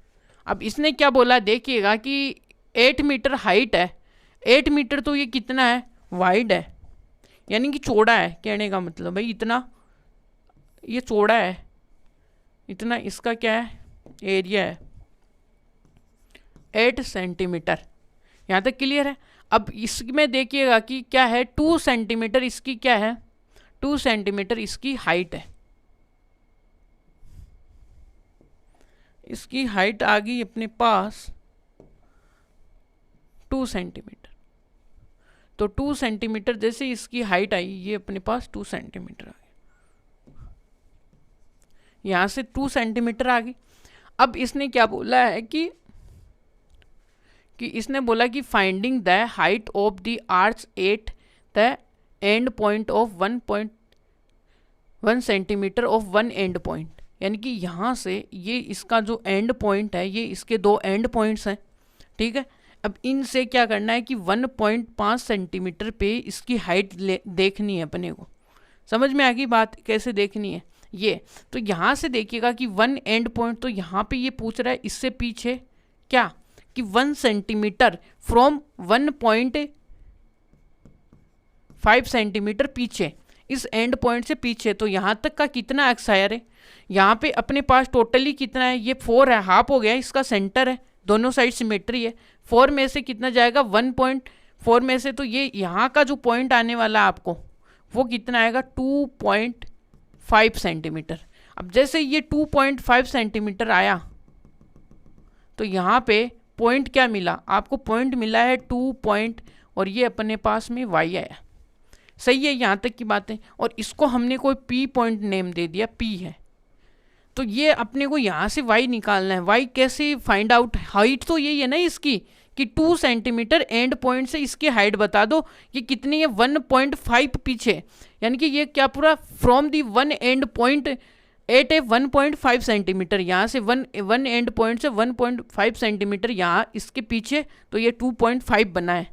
अब इसने क्या बोला, देखिएगा कि 8 मीटर हाइट है, 8 मीटर तो ये कितना है, वाइड है, यानी कि चौड़ा है, कहने का मतलब भाई इतना ये चौड़ा है, इतना इसका क्या है एरिया है 8 सेंटीमीटर। यहाँ तक क्लियर है। अब इसमें देखिएगा कि क्या है 2 सेंटीमीटर इसकी क्या है, 2 सेंटीमीटर इसकी हाइट है, इसकी हाइट आ गई अपने पास 2 सेंटीमीटर। तो 2 सेंटीमीटर जैसे इसकी हाइट आई, ये अपने पास 2 सेंटीमीटर आ गई, यहाँ से 2 सेंटीमीटर आ गई। अब इसने क्या बोला है कि इसने बोला कि finding the height of the arch at the end point of 1.1 centimetre of one end point, यानी कि यहाँ से ये इसका जो एंड पॉइंट है, ये इसके 2 एंड पॉइंट्स हैं, ठीक है। अब इनसे क्या करना है कि 1.5 सेंटीमीटर पे इसकी हाइट देखनी है अपने को। समझ में आ गई बात कैसे देखनी है ये। तो यहाँ से देखिएगा कि 1 एंड पॉइंट, तो यहाँ पे ये पूछ रहा है इससे पीछे क्या कि 1 सेंटीमीटर फ्रॉम 1.5 सेंटीमीटर पीछे, इस एंड पॉइंट से पीछे। तो यहाँ तक का कितना एक्सायर है, यहाँ पे अपने पास टोटली कितना है, ये 4 है, हाफ हो गया, इसका सेंटर है, दोनों साइड सिमेट्री है। 4 में से कितना जाएगा 1.4 में से, तो ये यहाँ का जो पॉइंट आने वाला है आपको वो कितना आएगा 2.5 सेंटीमीटर। अब जैसे ये 2.5 सेंटीमीटर आया तो यहाँ पे पॉइंट क्या मिला आपको, पॉइंट मिला है 2 पॉइंट, और ये अपने पास में वाई आया। सही है, यहाँ तक की बात है। और इसको हमने कोई पी पॉइंट नेम दे दिया, पी है। तो ये अपने को यहाँ से वाई निकालना है। वाई कैसे फाइंड आउट, हाइट तो यही है ना इसकी कि 2 सेंटीमीटर एंड पॉइंट से इसकी हाइट बता दो, ये कितनी है 1.5 पीछे, यानी कि ये क्या पूरा from the one end point 8 है 1.5 सेंटीमीटर, यहाँ से वन एंड पॉइंट से 1.5 सेंटीमीटर यहाँ इसके पीछे, तो ये 2.5 बना है।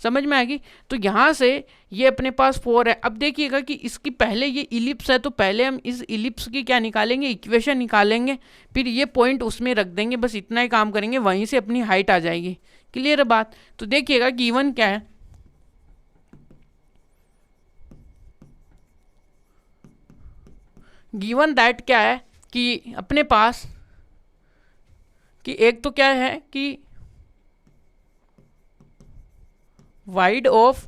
समझ में आ गई। तो यहाँ से ये अपने पास 4 है। अब देखिएगा कि इसकी पहले ये इलिप्स है, तो पहले हम इस इलिप्स की क्या निकालेंगे, इक्वेशन निकालेंगे, फिर ये पॉइंट उसमें रख देंगे, बस इतना ही काम करेंगे, वहीं से अपनी हाइट आ जाएगी। क्लियर है बात। तो देखिएगा गिवन क्या है, गिवन दैट क्या है कि अपने पास कि एक तो क्या है कि वाइड ऑफ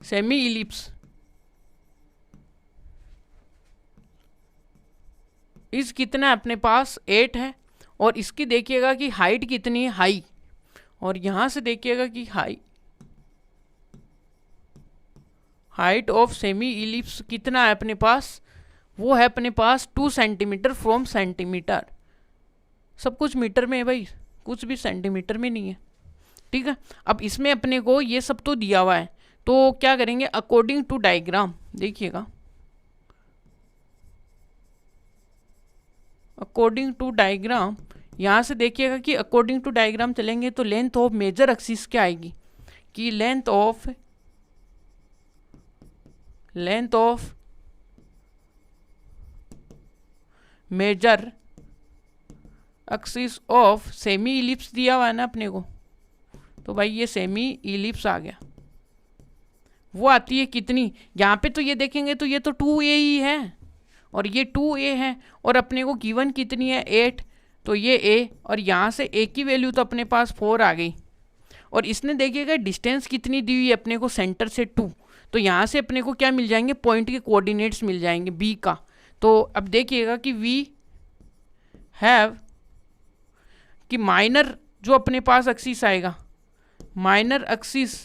सेमी इलिप्स इस कितना अपने पास 8 है, और इसकी देखिएगा कि हाइट कितनी है, हाई, और यहाँ से देखिएगा कि हाइट ऑफ सेमी इलिप्स कितना है अपने पास, वो है अपने पास 2 सेंटीमीटर फ्रॉम सेंटीमीटर। सब कुछ मीटर में है भाई, कुछ भी सेंटीमीटर में नहीं है, ठीक है। अब इसमें अपने को ये सब तो दिया हुआ है, तो क्या करेंगे अकॉर्डिंग टू डायग्राम, देखिएगा अकॉर्डिंग टू डायग्राम, यहाँ से देखिएगा कि अकॉर्डिंग टू डायग्राम चलेंगे तो लेंथ ऑफ मेजर एक्सिस क्या आएगी कि length of major axis of semi ellipse दिया हुआ है ना अपने को, तो भाई ये सेमी इलिप्स आ गया। वो आती है कितनी, यहाँ पे तो ये देखेंगे तो ये तो 2a ही है और ये 2a है, और अपने को गिवन कितनी है 8, तो ये a, और यहाँ से a की वैल्यू तो अपने पास 4 आ गई। और इसने देखिएगा डिस्टेंस कितनी दी हुई है अपने को सेंटर से 2, तो यहाँ से अपने को क्या मिल जाएंगे पॉइंट के कोऑर्डिनेट्स मिल जाएंगे b का। तो अब देखिएगा कि वी हैव कि माइनर जो अपने पास एक्सिस आएगा, माइनर एक्सिस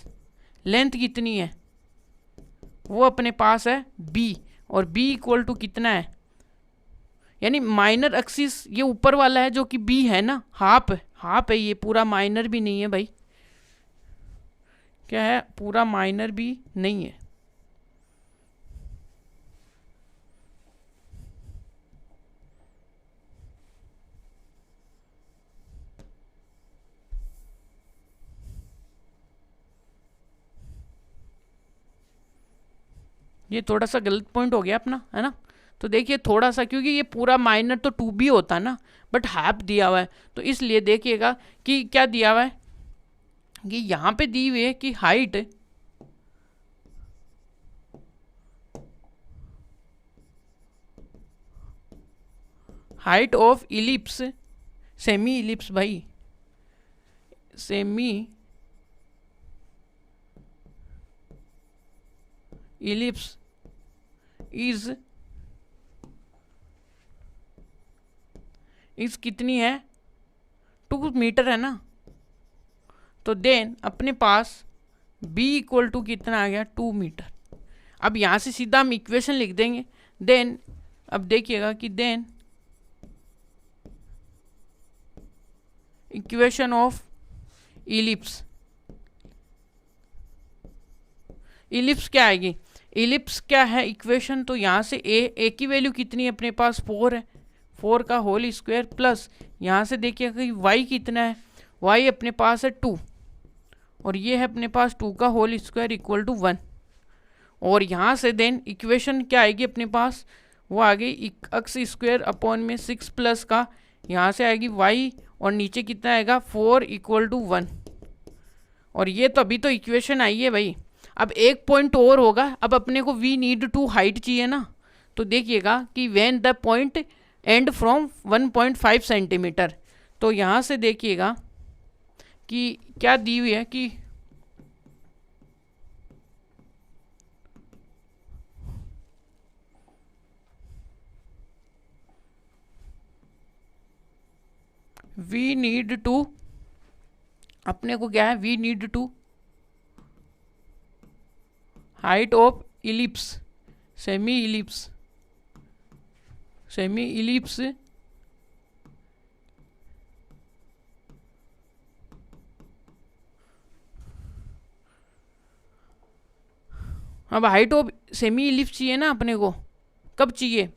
लेंथ कितनी है वो अपने पास है b, और b इक्वल टू कितना है, यानी माइनर एक्सिस ये ऊपर वाला है जो कि b है ना, हाफ है, ये पूरा माइनर भी नहीं है भाई, क्या है पूरा माइनर भी नहीं है। ये थोड़ा सा गलत पॉइंट हो गया अपना, है ना। तो देखिए थोड़ा सा, क्योंकि ये पूरा माइनर तो 2b होता ना, बट हाफ दिया हुआ है, तो इसलिए देखिएगा कि क्या दिया हुआ है कि यहाँ पे दी हुई है कि height of ellipse, semi ellipse भाई, सेमी इलिप्स इज कितनी है 2 मीटर है ना, तो देन अपने पास b इक्वल टू कितना आ गया 2 मीटर। अब यहाँ से सीधा हम इक्वेशन लिख देंगे, देन अब देखिएगा कि then equation of ellipse, ellipse क्या आएगी, इलिप्स क्या है इक्वेशन, तो यहाँ से a की वैल्यू कितनी है अपने पास 4 है, 4 का होल स्क्वायर प्लस यहाँ से देखिएगा कि y कितना है, y अपने पास है 2, और ये है अपने पास 2 का होल स्क्वायर इक्वल टू 1, और यहाँ से देन इक्वेशन क्या आएगी अपने पास, वो आ गई एक्स स्क्वायर अपॉन में 6 प्लस का यहाँ से आएगी y, और नीचे कितना आएगा 4 इक्वल टू 1, और ये तो अभी तो इक्वेशन आई है भाई। अब एक पॉइंट और होगा, अब अपने को वी नीड टू हाइट चाहिए ना, तो देखिएगा कि when the point and from 1.5 centimetre, तो यहाँ से देखिएगा कि क्या दी हुई है कि वी नीड टू, अपने को क्या है we need to height of ellipse, semi ellipse अब हाइट ऑफ सेमी इलिप्स चाहिए ना अपने को, कब चाहिए,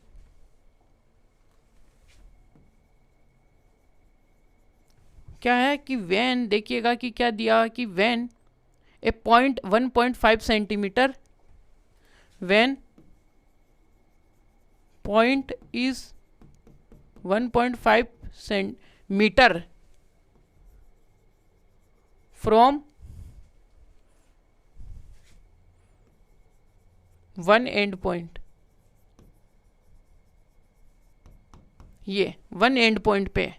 क्या है कि वैन, देखिएगा कि क्या दिया कि when a point 1.5 centimetre, when point is 1.5 centimetre from one end point, ये वन एंड पॉइंट पे,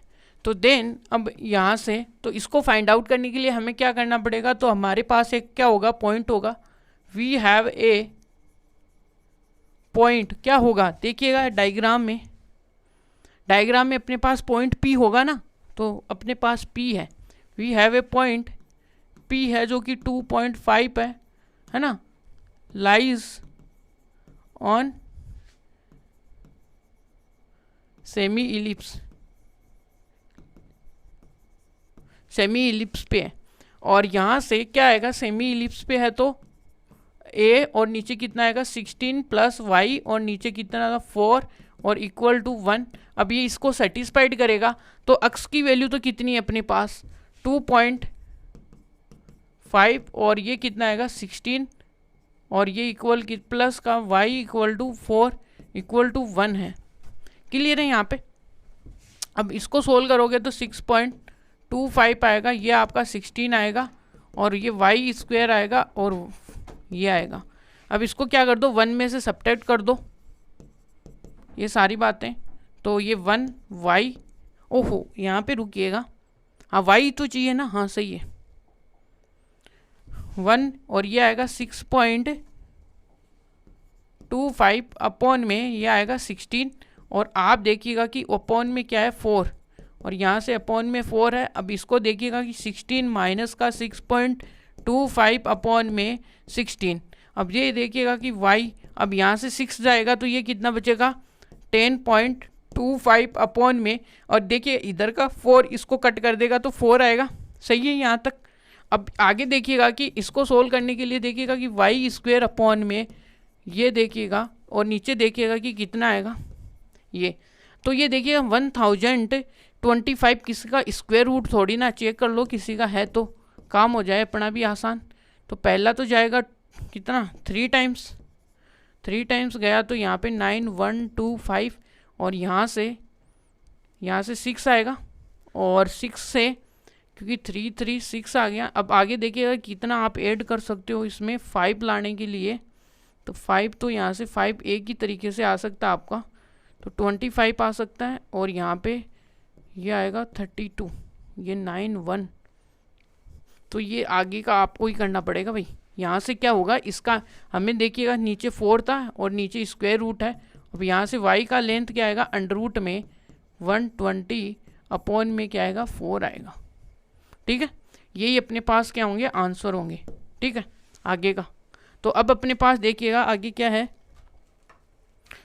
तो देन अब यहाँ से तो इसको फाइंड आउट करने के लिए हमें क्या करना पड़ेगा, तो हमारे पास एक क्या होगा पॉइंट होगा, वी हैव ए पॉइंट, क्या होगा देखिएगा डायग्राम में अपने पास पॉइंट P होगा ना, तो अपने पास P है, we have a point P है जो कि 2.5 है ना, लाइज ऑन सेमी इलिप्स पे है। और यहाँ से क्या आएगा, सेमी इलिप्स पे है तो ए और नीचे कितना आएगा 16 प्लस वाई और नीचे कितना आएगा 4 और इक्वल टू 1। अब ये इसको सेटिस्फाइड करेगा तो अक्स की वैल्यू तो कितनी है अपने पास 2.5 और ये कितना आएगा 16 और ये इक्वल प्लस का y equal to 4 equal to 1 है। क्लियर है यहाँ पे। अब इसको सोल्व करोगे तो 6.25 आएगा, ये आपका 16 आएगा और ये वाई स्क्वायर आएगा और ये आएगा। अब इसको क्या कर दो 1 में से सब्ट्रैक्ट कर दो ये सारी बातें, तो ये 1 वाई, ओहो यहाँ पे रुकिएगा, हाँ वाई तो चाहिए ना, हाँ सही है 1 और ये आएगा 6.25 अपॉन में ये आएगा 16 और आप देखिएगा कि अपॉन में क्या है 4 और यहाँ से अपॉन में 4 है। अब इसको देखिएगा कि 16 माइनस का 6.25 अपॉन में 16। अब ये देखिएगा कि y अब यहाँ से 6 जाएगा तो ये कितना बचेगा 10.25 अपॉन में, और देखिए इधर का 4 इसको कट कर देगा तो 4 आएगा। सही है यहाँ तक। अब आगे देखिएगा कि इसको सोल्व करने के लिए देखिएगा कि वाई स्क्वायर अपॉन में ये देखिएगा और नीचे देखिएगा कि कितना आएगा ये, तो ये देखिएगा 1025 किसी का स्क्वायर रूट थोड़ी ना, चेक कर लो किसी का है तो काम हो जाए अपना भी आसान। तो पहला तो जाएगा कितना 3 टाइम्स गया तो यहाँ पे 9125 और यहाँ से 6 आएगा और 6 से क्योंकि 336 आ गया। अब आगे देखिएगा कितना आप ऐड कर सकते हो इसमें 5 लाने के लिए, तो 5 तो यहाँ से 5 एक ही तरीके से आ सकता है आपका, तो 25 आ सकता है और यहाँ पे ये आएगा 32, ये 91, तो ये आगे का आपको ही करना पड़ेगा भाई। यहाँ से क्या होगा इसका हमें देखिएगा नीचे 4 था और नीचे स्क्वायर रूट है। अब यहाँ से y का लेंथ क्या आएगा अंडर रूट में 120 अपॉन में क्या आएगा 4 आएगा। ठीक है, यही अपने पास क्या होंगे आंसर होंगे। ठीक है आगे का, तो अब अपने पास देखिएगा आगे क्या है।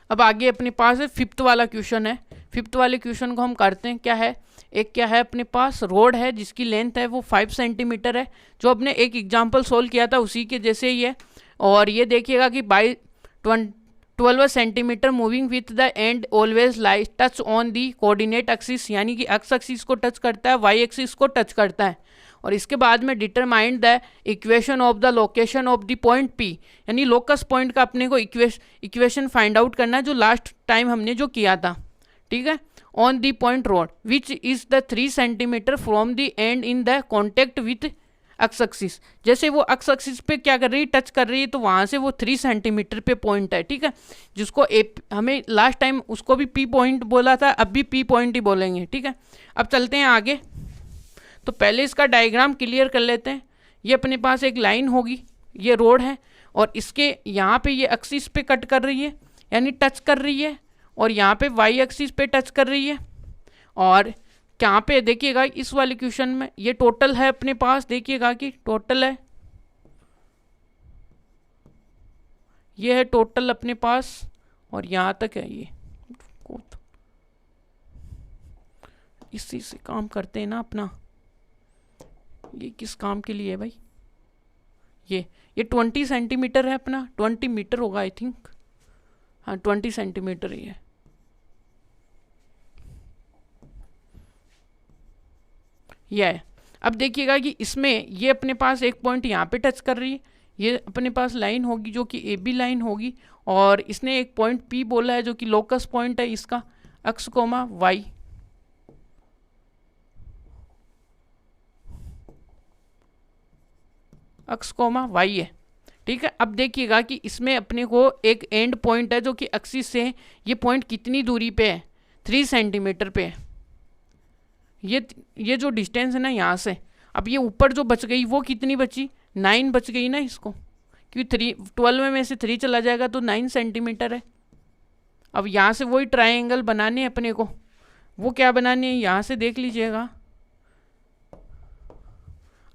अब आगे अपने पास है 5th वाला क्वेश्चन है। 5th वाले क्वेश्चन को हम करते हैं। क्या है, एक क्या है अपने पास रोड है जिसकी लेंथ है वो 5 सेंटीमीटर है, जो अपने एक एग्जाम्पल सोल्व किया था उसी के जैसे ही है। और ये देखिएगा कि by 12 centimetre moving with the end always lie touch on the coordinate axis, यानी कि एक्स एक्सिस को टच करता है, वाई एक्सिस को टच करता है। और इसके बाद में determined the equation of the location of the point P, यानी लोकस पॉइंट का अपने को इक्वेशन फाइंड आउट करना है जो लास्ट टाइम हमने जो किया था। ठीक है, on the point road which is the 3 centimetre from the and in the contact with x axis. जैसे वो एक्स एक्सिस पे क्या कर रही है टच कर रही है, तो वहाँ से वो 3 सेंटीमीटर पे पॉइंट है। ठीक है, जिसको हमें लास्ट टाइम उसको भी पी पॉइंट बोला था, अब भी पी पॉइंट ही बोलेंगे। ठीक है, अब चलते हैं आगे। तो पहले इसका डायग्राम क्लियर कर लेते हैं। ये अपने पास एक लाइन होगी, ये रोड है और इसके यहाँ पे ये एक्सिस पे कट कर रही है यानी टच कर रही है, और यहाँ पे वाई एक्सिस पे टच कर रही है। और यहाँ पे देखिएगा इस वाले क्वेश्चन में ये टोटल है अपने पास, देखिएगा कि टोटल है, ये है टोटल अपने पास और यहाँ तक है। ये इसी से काम करते हैं ना अपना, ये किस काम के लिए है भाई, ये 20 सेंटीमीटर है अपना, 20 मीटर होगा आई थिंक, हाँ 20 सेंटीमीटर ही है। यह है। अब देखिएगा कि इसमें ये अपने पास एक पॉइंट यहाँ पे टच कर रही है, ये अपने पास लाइन होगी जो कि ए बी लाइन होगी, और इसने एक पॉइंट पी बोला है जो कि लोकस पॉइंट है इसका x comma y. X comma y है। ठीक है, अब देखिएगा कि इसमें अपने को एक एंड पॉइंट है जो कि एक्सिस से है, ये पॉइंट कितनी दूरी पे है 3 सेंटीमीटर पे है। ये जो डिस्टेंस है ना यहाँ से, अब ये ऊपर जो बच गई वो कितनी बची 9 बच गई ना इसको, क्योंकि 12 में से 3 चला जाएगा तो 9 सेंटीमीटर है। अब यहाँ से वही ट्रायंगल बनाने हैं अपने को, वो क्या बनाने हैं यहाँ से देख लीजिएगा,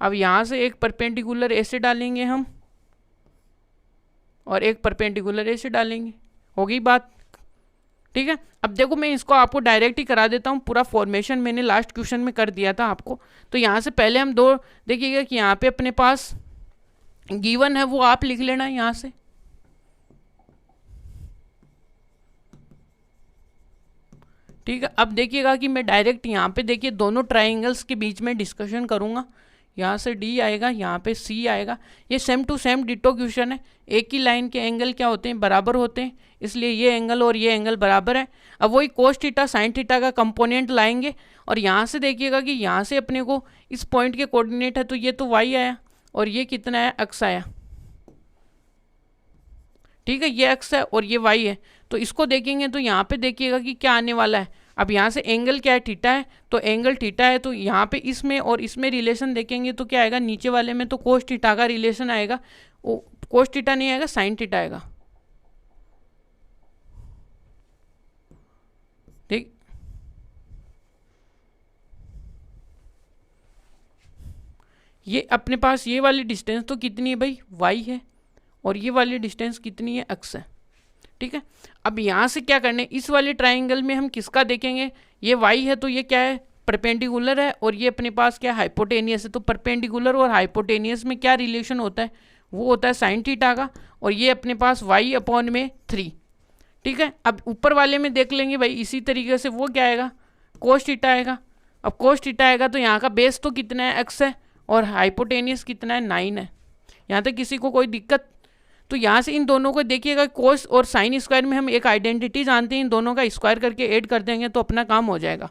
अब यहाँ से एक परपेंडिकुलर ऐसे डालेंगे हम और एक परपेंडिकुलर ऐसे डालेंगे, होगी बात। ठीक है, अब देखो मैं इसको आपको डायरेक्ट ही करा देता हूँ, पूरा फॉर्मेशन मैंने लास्ट क्वेश्चन में कर दिया था आपको। तो यहाँ से पहले हम दो देखिएगा कि यहाँ पे अपने पास गिवन है वो आप लिख लेना यहाँ से। ठीक है, अब देखिएगा कि मैं डायरेक्ट यहाँ पे देखिए दोनों ट्राइंगल्स के बीच में डिस्कशन करूँगा। यहाँ से डी आएगा, यहाँ पे सी आएगा। ये same to same ditto question है, एक ही लाइन के एंगल क्या होते हैं, बराबर होते हैं, इसलिए ये एंगल और ये एंगल बराबर है। अब वही कोस थीटा साइन थीटा का कंपोनेंट लाएंगे और यहाँ से देखिएगा कि यहाँ से अपने को इस पॉइंट के कोऑर्डिनेट है, तो ये तो वाई आया और ये कितना है, एक्स आया। ठीक है, ये एक्स है और ये वाई है, तो इसको देखेंगे तो यहाँ पे देखिएगा कि क्या आने वाला है। अब यहाँ से एंगल क्या है, थीटा है, तो एंगल थीटा है, तो यहाँ पे इसमें और इसमें रिलेशन देखेंगे तो क्या आएगा, नीचे वाले में तो कोस थीटा का रिलेशन आएगा, वो कोस थीटा नहीं आएगा, साइन थीटा आएगा। ठीक, ये अपने पास ये वाली डिस्टेंस तो कितनी है भाई, वाई है, और ये वाली डिस्टेंस कितनी है, एक्स है। ठीक है, अब यहाँ से क्या करने, इस वाले ट्राइंगल में हम किसका देखेंगे, ये वाई है तो ये क्या है, परपेंडिकुलर है, और ये अपने पास क्या है, हाइपोटेनियस है। तो परपेंडिकुलर और हाइपोटेनियस में क्या रिलेशन होता है, वो होता है साइन थीटा का, और ये अपने पास वाई अपॉन में 3। ठीक है, अब ऊपर वाले में देख लेंगे भाई इसी तरीके से, वो क्या आएगा, कोस थीटा आएगा। अब कोस थीटा आएगा तो यहाँ का बेस तो कितना है, एक्स है, और हाइपोटेनियस कितना है, 9 है। यहाँ तक किसी को कोई दिक्कत। तो यहाँ से इन दोनों को देखिएगा, कोस और साइन स्क्वायर में हम एक आइडेंटिटी जानते हैं, इन दोनों का स्क्वायर करके ऐड कर देंगे तो अपना काम हो जाएगा।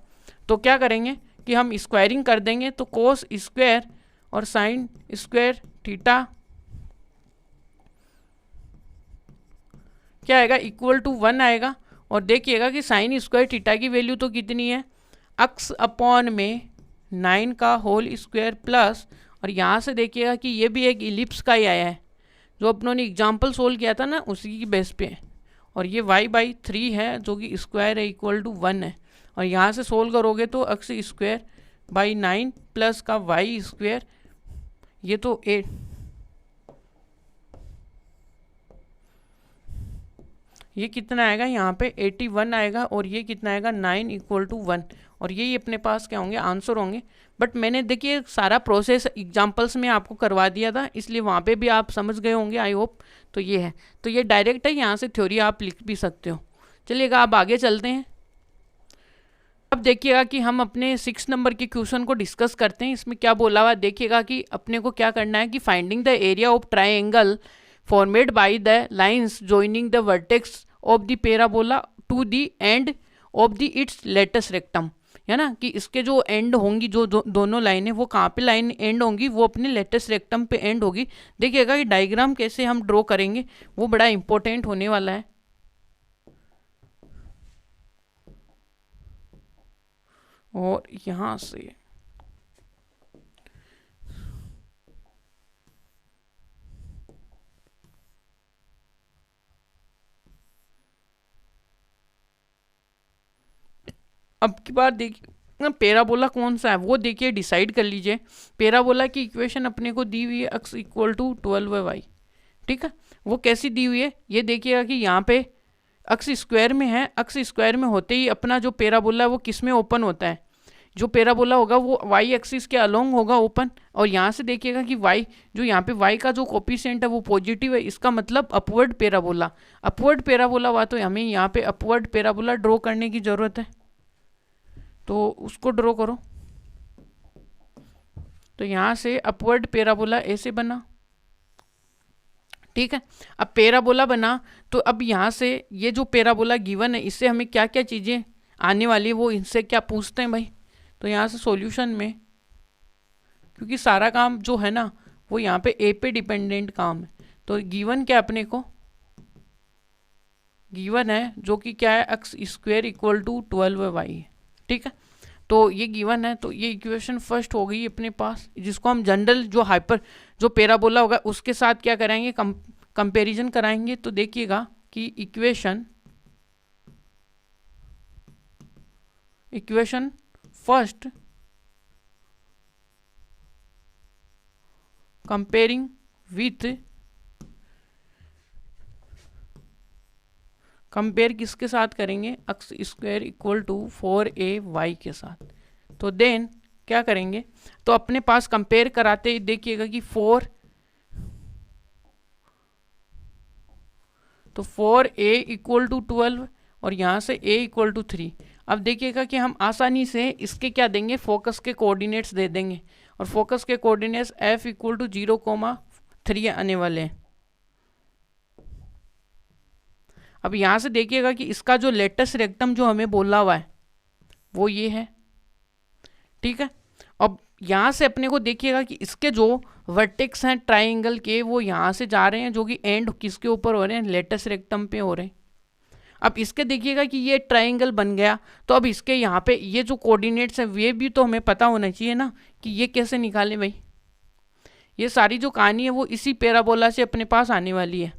तो क्या करेंगे कि हम स्क्वायरिंग कर देंगे, तो कोस स्क्वायर और साइन स्क्वायर थीटा क्या आएगा, इक्वल टू 1 आएगा। और देखिएगा कि साइन स्क्वायर थीटा की वैल्यू तो कितनी है, एक्स अपॉन में 9 का होल स्क्वायर प्लस, और यहाँ से देखिएगा कि ये भी एक इलिप्स का ही आया है, जो अपनों ने एग्जाम्पल सोल्व किया था ना उसी की बेस पे है। और ये y/3 है जो कि स्क्वायर है, इक्वल टू 1 है। और यहाँ से सोल्व करोगे तो एक्स स्क्वायर बाई 9 प्लस का वाई स्क्वायर, ये तो 8, ये कितना आएगा यहाँ पे 81 आएगा, और ये कितना आएगा 9 इक्वल टू 1। और यही अपने पास क्या होंगे, आंसर होंगे। बट मैंने देखिए सारा प्रोसेस एग्जांपल्स में आपको करवा दिया था, इसलिए वहाँ पे भी आप समझ गए होंगे आई होप। तो ये है, तो ये डायरेक्ट है, यहाँ से थ्योरी आप लिख भी सकते हो। चलिएगा अब आगे चलते हैं। अब देखिएगा कि हम अपने 6 नंबर के क्वेश्चन को डिस्कस करते हैं। इसमें क्या बोला हुआ देखिएगा कि अपने को क्या करना है कि finding the area of triangle formed by the lines joining the vertex of the parabola to the end of the its latus rectum, है ना, कि इसके जो एंड होंगी, जो दोनों लाइनें, वो कहाँ पे लाइन एंड होंगी, वो अपने लेटेस्ट रेक्टम पे एंड होगी। देखिएगा कि डायग्राम कैसे हम ड्रॉ करेंगे, वो बड़ा इंपॉर्टेंट होने वाला है। और यहाँ से अब की बार देखिए पैराबोला कौन सा है वो देखिए डिसाइड कर लीजिए। पैराबोला की इक्वेशन अपने को दी हुई है एक्स इक्वल टू 12y। ठीक है, वो कैसी दी हुई है ये देखिएगा कि यहाँ पे एक्स स्क्वायर में है, एक्स स्क्वायर में होते ही अपना जो पैराबोला है वो किस में ओपन होता है, जो पैराबोला होगा वो वाई एक्सिस के अलोंग होगा ओपन। और यहाँ से देखिएगा कि वाई, जो यहाँ पे वाई का जो कोफिशिएंट है वो पॉजिटिव है, इसका मतलब अपवर्ड पैराबोला। अपवर्ड पैराबोला हुआ तो हमें यहाँ पे अपवर्ड पैराबोला ड्रॉ करने की ज़रूरत है, तो उसको ड्रॉ करो। तो यहाँ से अपवर्ड पैराबोला ऐसे बना। ठीक है, अब पैराबोला बना तो अब यहाँ से ये जो पैराबोला गिवन है इससे हमें क्या क्या चीज़ें आने वाली है वो इनसे क्या पूछते हैं भाई। तो यहाँ से सॉल्यूशन में, क्योंकि सारा काम जो है ना वो यहाँ पे ए पे डिपेंडेंट काम है, तो गिवन क्या अपने को गिवन है जो कि क्या है x square equal to 12y है। ठीक है, तो ये गिवन है, तो ये इक्वेशन फर्स्ट हो गई अपने पास, जिसको हम जनरल जो हाइपर जो पैराबोला होगा उसके साथ क्या कराएंगे, कंपैरिजन कराएंगे। तो देखिएगा कि equation first comparing with, compare किसके साथ करेंगे, x square equal to 4ay के साथ। तो देन क्या करेंगे, तो अपने पास कंपेयर कराते ही देखिएगा कि 4, तो 4a इक्वल टू 12 और यहाँ से a इक्वल टू 3। अब देखिएगा कि हम आसानी से इसके क्या देंगे, फोकस के कोऑर्डिनेट्स दे देंगे, और फोकस के कोऑर्डिनेट्स f इक्वल टू 0,3 आने वाले हैं। अब यहाँ से देखिएगा कि इसका जो लेटेस्ट रेक्टम जो हमें बोला हुआ है वो ये है, ठीक है। अब यहाँ से अपने को देखिएगा कि इसके जो वर्टेक्स हैं ट्राइंगल के वो यहाँ से जा रहे हैं, जो कि एंड किसके ऊपर हो रहे हैं, लेटेस्ट रेक्टम पे हो रहे हैं। अब इसके देखिएगा कि ये ट्राइंगल बन गया, तो अब इसके यहाँ पे ये जो कोऑर्डिनेट्स हैं वे भी तो हमें पता होना चाहिए ना कि ये कैसे निकालें भाई। ये सारी जो कहानी है वो इसी पैराबोला से अपने पास आने वाली है।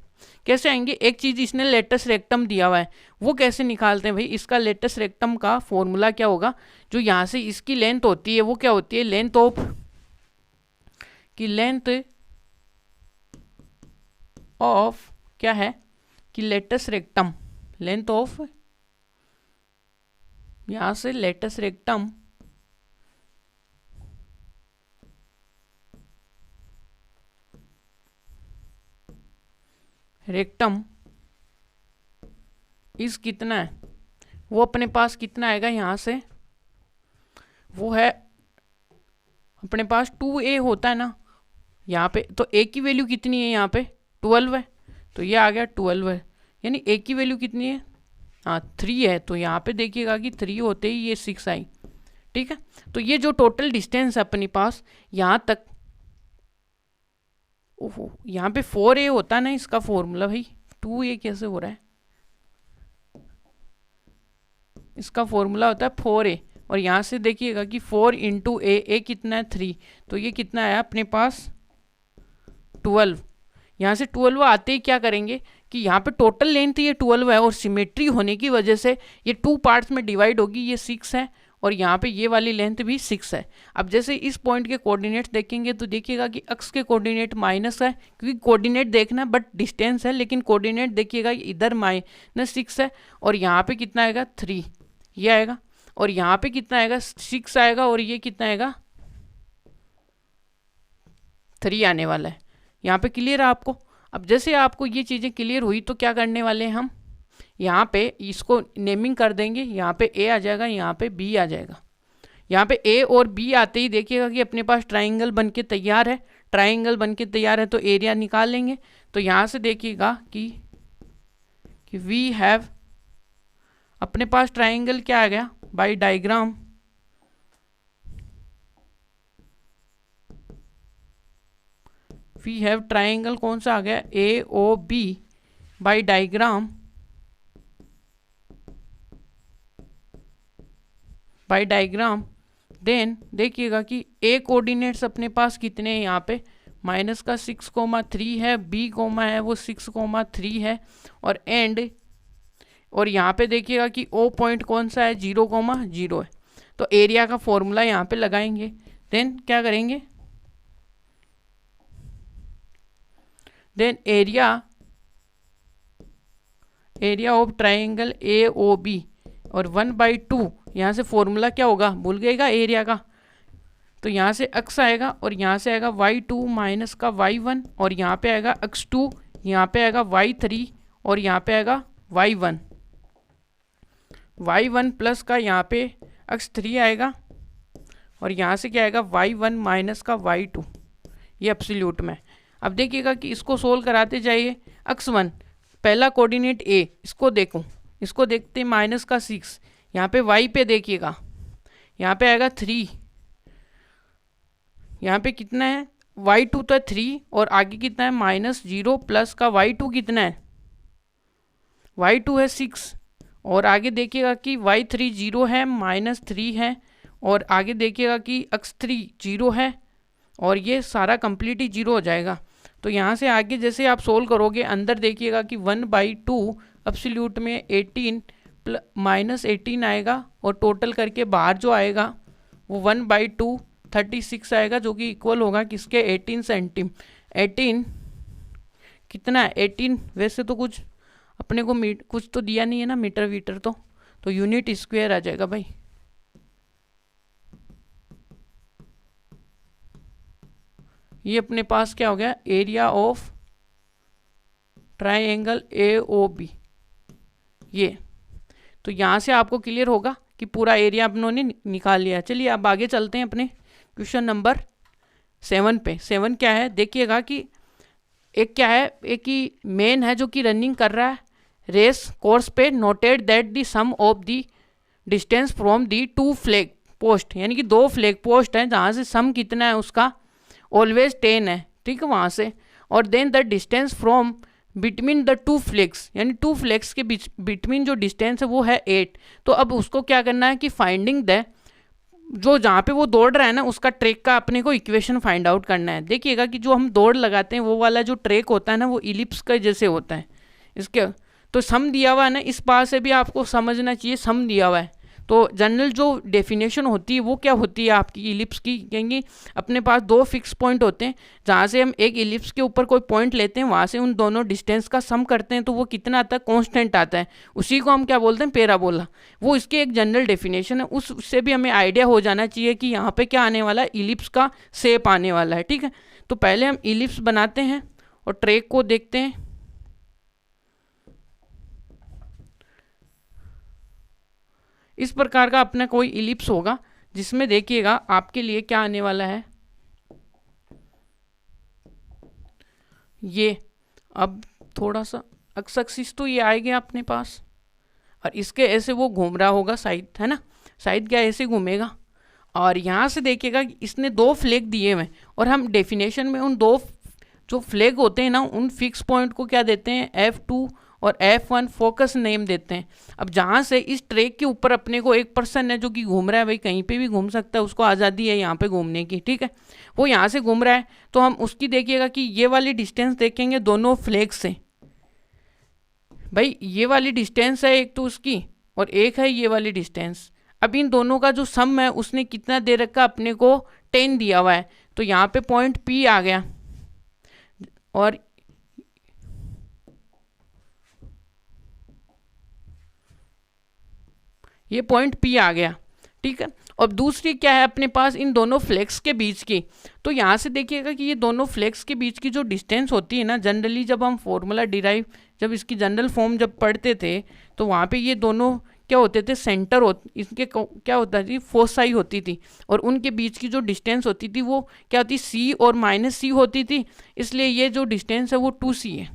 कैसे आएंगे, एक चीज इसने लेटेस्ट रेक्टम दिया हुआ है, वो कैसे निकालते हैं भाई। इसका लेटेस्ट रेक्टम का फॉर्मूला क्या होगा, जो यहाँ से इसकी लेंथ होती है वो क्या होती है, लेंथ ऑफ की लेंथ ऑफ क्या है कि लेटेस्ट रेक्टम, लेंथ ऑफ यहाँ से लेटेस्ट रेक्टम रेक्टम इस कितना है, वो अपने पास कितना आएगा यहाँ से, वो है अपने पास 2a होता है ना यहाँ पे, तो a की वैल्यू कितनी है यहाँ पे 12 है, तो ये आ गया 12 है, यानी a की वैल्यू कितनी है, हाँ 3 है, तो यहाँ पे देखिएगा कि 3 होते ही ये 6 आई, ठीक है। तो ये जो टोटल डिस्टेंस है अपने पास यहाँ तक, ओहो यहाँ पे 4a होता है ना इसका फॉर्मूला भाई, 2a कैसे हो रहा है, इसका फॉर्मूला होता है 4a, और यहाँ से देखिएगा कि 4 इंटू a कितना है 3, तो ये कितना आया अपने पास 12। यहाँ से 12 आते ही क्या करेंगे कि यहाँ पे टोटल लेंथ ये 12 है, और सिमेट्री होने की वजह से ये 2 पार्ट्स में डिवाइड होगी, ये 6 है और यहाँ पे ये वाली लेंथ भी 6 है। अब जैसे इस पॉइंट के कोऑर्डिनेट्स देखेंगे तो देखिएगा कि अक्स के कोऑर्डिनेट माइनस है, क्योंकि कोऑर्डिनेट देखना है बट डिस्टेंस है, लेकिन कोऑर्डिनेट देखिएगा इधर -6 है, और यहाँ पे कितना आएगा 3 ये आएगा, और यहाँ पे कितना आएगा 6 आएगा, और ये कितना आएगा 3 आने वाला है। यहाँ पे क्लियर है आपको। अब जैसे आपको ये चीज़ें क्लियर हुई तो क्या करने वाले हैं हम, यहाँ पे इसको नेमिंग कर देंगे, यहाँ पे a आ जाएगा, यहाँ पे b आ जाएगा। यहाँ पे a और b आते ही देखिएगा कि अपने पास ट्राइंगल बन के तैयार है, ट्राइंगल बन के तैयार है, तो एरिया निकाल लेंगे। तो यहाँ से देखिएगा कि वी हैव, अपने पास ट्राइंगल क्या आ गया by diagram, we have triangle कौन सा आ गया AOB by diagram, by diagram. Then देखिएगा कि a कोऑर्डिनेट्स अपने पास कितने हैं, यहाँ पे -6,3 है, b कोमा है वो 6,3 है, और एंड, और यहाँ पे देखिएगा कि o पॉइंट कौन सा है 0,0 है। तो एरिया का फॉर्मूला यहाँ पे लगाएंगे। देन क्या करेंगे, then area of triangle AOB, और 1/2 यहाँ से फॉर्मूला क्या होगा भूल गएगा एरिया का, तो यहाँ से x आएगा और यहाँ से आएगा y2 माइनस का y1, और यहाँ पे आएगा x2, यहाँ पे आएगा y3, और यहाँ पे आएगा y1 प्लस का यहाँ पे x3 आएगा, और यहाँ से क्या आएगा y1 माइनस का y2, ये एब्सोल्यूट में। अब देखिएगा कि इसको सोल्व कराते जाइए। x1 पहला कोऑर्डिनेट a, इसको देखते -6, यहाँ पे y पे देखिएगा, यहाँ पे आएगा 3, यहाँ पे कितना है y2 तो 3, और आगे कितना है -0 प्लस का y2 कितना है, y2 है 6, और आगे देखिएगा कि y3 0 है, -3 है, और आगे देखिएगा कि x3 0 है, और ये सारा कंप्लीटली 0 हो जाएगा। तो यहाँ से आगे जैसे आप सोल्व करोगे, अंदर देखिएगा कि 1/2 एब्सोल्यूट में 18 -18 आएगा, और टोटल करके बाहर जो आएगा वो 1/2 36 आएगा, जो कि इक्वल होगा किसके 18 सेंटीम 18 कितना है 18, वैसे तो कुछ अपने को कुछ तो दिया नहीं है ना मीटर वीटर, तो यूनिट स्क्वायर आ जाएगा भाई। ये अपने पास क्या हो गया, एरिया ऑफ ट्राइंगल AOB। ये तो यहाँ से आपको क्लियर होगा कि पूरा एरिया अपनों ने निकाल लिया। चलिए अब आगे चलते हैं अपने क्वेश्चन नंबर 7 पे। 7 क्या है देखिएगा कि एक क्या है, एक ही मेन है जो कि रनिंग कर रहा है रेस कोर्स पे। Noted that the sum of the distance from the 2 flag post, यानी कि 2 फ्लैग पोस्ट हैं जहाँ से सम कितना है उसका ऑलवेज 10 है, ठीक है वहाँ से। और then the distance from between the 2 flags, यानी 2 फ्लैग्स के बीच बिटवीन जो डिस्टेंस है वो है 8। तो अब उसको क्या करना है कि फाइंडिंग द जो जहाँ पे वो दौड़ रहा है ना उसका ट्रैक का अपने को इक्वेशन फाइंड आउट करना है। देखिएगा कि जो हम दौड़ लगाते हैं वो वाला जो ट्रैक होता है ना वो इलिप्स का जैसे होता है इसके। तो सम दिया हुआ है ना, इस बात से भी आपको समझना चाहिए सम दिया हुआ है। तो जनरल जो डेफिनेशन होती है वो क्या होती है आपकी इलिप्स की, कहेंगे अपने पास 2 फिक्स पॉइंट होते हैं जहाँ से हम एक इलिप्स के ऊपर कोई पॉइंट लेते हैं, वहाँ से उन दोनों डिस्टेंस का सम करते हैं तो वो कितना आता है कांस्टेंट आता है। उसी को हम क्या बोलते हैं पैराबोला। वो इसकी एक जनरल डेफिनेशन है, उससे भी हमें आइडिया हो जाना चाहिए कि यहाँ पे क्या आने वाला है, इलिप्स का शेप आने वाला है, ठीक है। तो पहले हम इलिप्स बनाते हैं और ट्रैक को देखते हैं। इस प्रकार का अपना कोई इलिप्स होगा जिसमें देखिएगा आपके लिए क्या आने वाला है, ये अब थोड़ा सा एक्स एक्सिस तो ये आएगा अपने पास और इसके ऐसे वो घूम रहा होगा साइड, है ना, साइड क्या ऐसे घूमेगा। और यहाँ से देखिएगा कि इसने 2 फ्लैग दिए हुए और हम डेफिनेशन में उन 2 जो फ्लैग होते हैं ना उन फिक्स पॉइंट को क्या देते हैं F2 और F1 फोकस नेम देते हैं। अब जहाँ से इस ट्रैक के ऊपर अपने को एक पर्सन है जो कि घूम रहा है, भाई कहीं पे भी घूम सकता है, उसको आज़ादी है यहाँ पे घूमने की, ठीक है। वो यहाँ से घूम रहा है तो हम उसकी देखिएगा कि ये वाली डिस्टेंस देखेंगे दोनों फ्लैग से, भाई ये वाली डिस्टेंस है एक तो उसकी और एक है ये वाली डिस्टेंस। अब इन दोनों का जो सम है उसने कितना दे रखा अपने को 10 दिया हुआ है। तो यहाँ पे पॉइंट P आ गया और ये पॉइंट P आ गया, ठीक है। और दूसरी क्या है अपने पास इन दोनों फ्लैग्स के बीच की। तो यहाँ से देखिएगा कि ये दोनों फ्लैग्स के बीच की जो डिस्टेंस होती है ना, जनरली जब हम फॉर्मूला डिराइव जब इसकी जनरल फॉर्म जब पढ़ते थे तो वहाँ पे ये दोनों क्या होते थे, सेंटर इनके क्या होता थी, फोसाई होती थी और उनके बीच की जो डिस्टेंस होती थी वो क्या होती, C और -C होती थी। इसलिए ये जो डिस्टेंस है वो 2C है,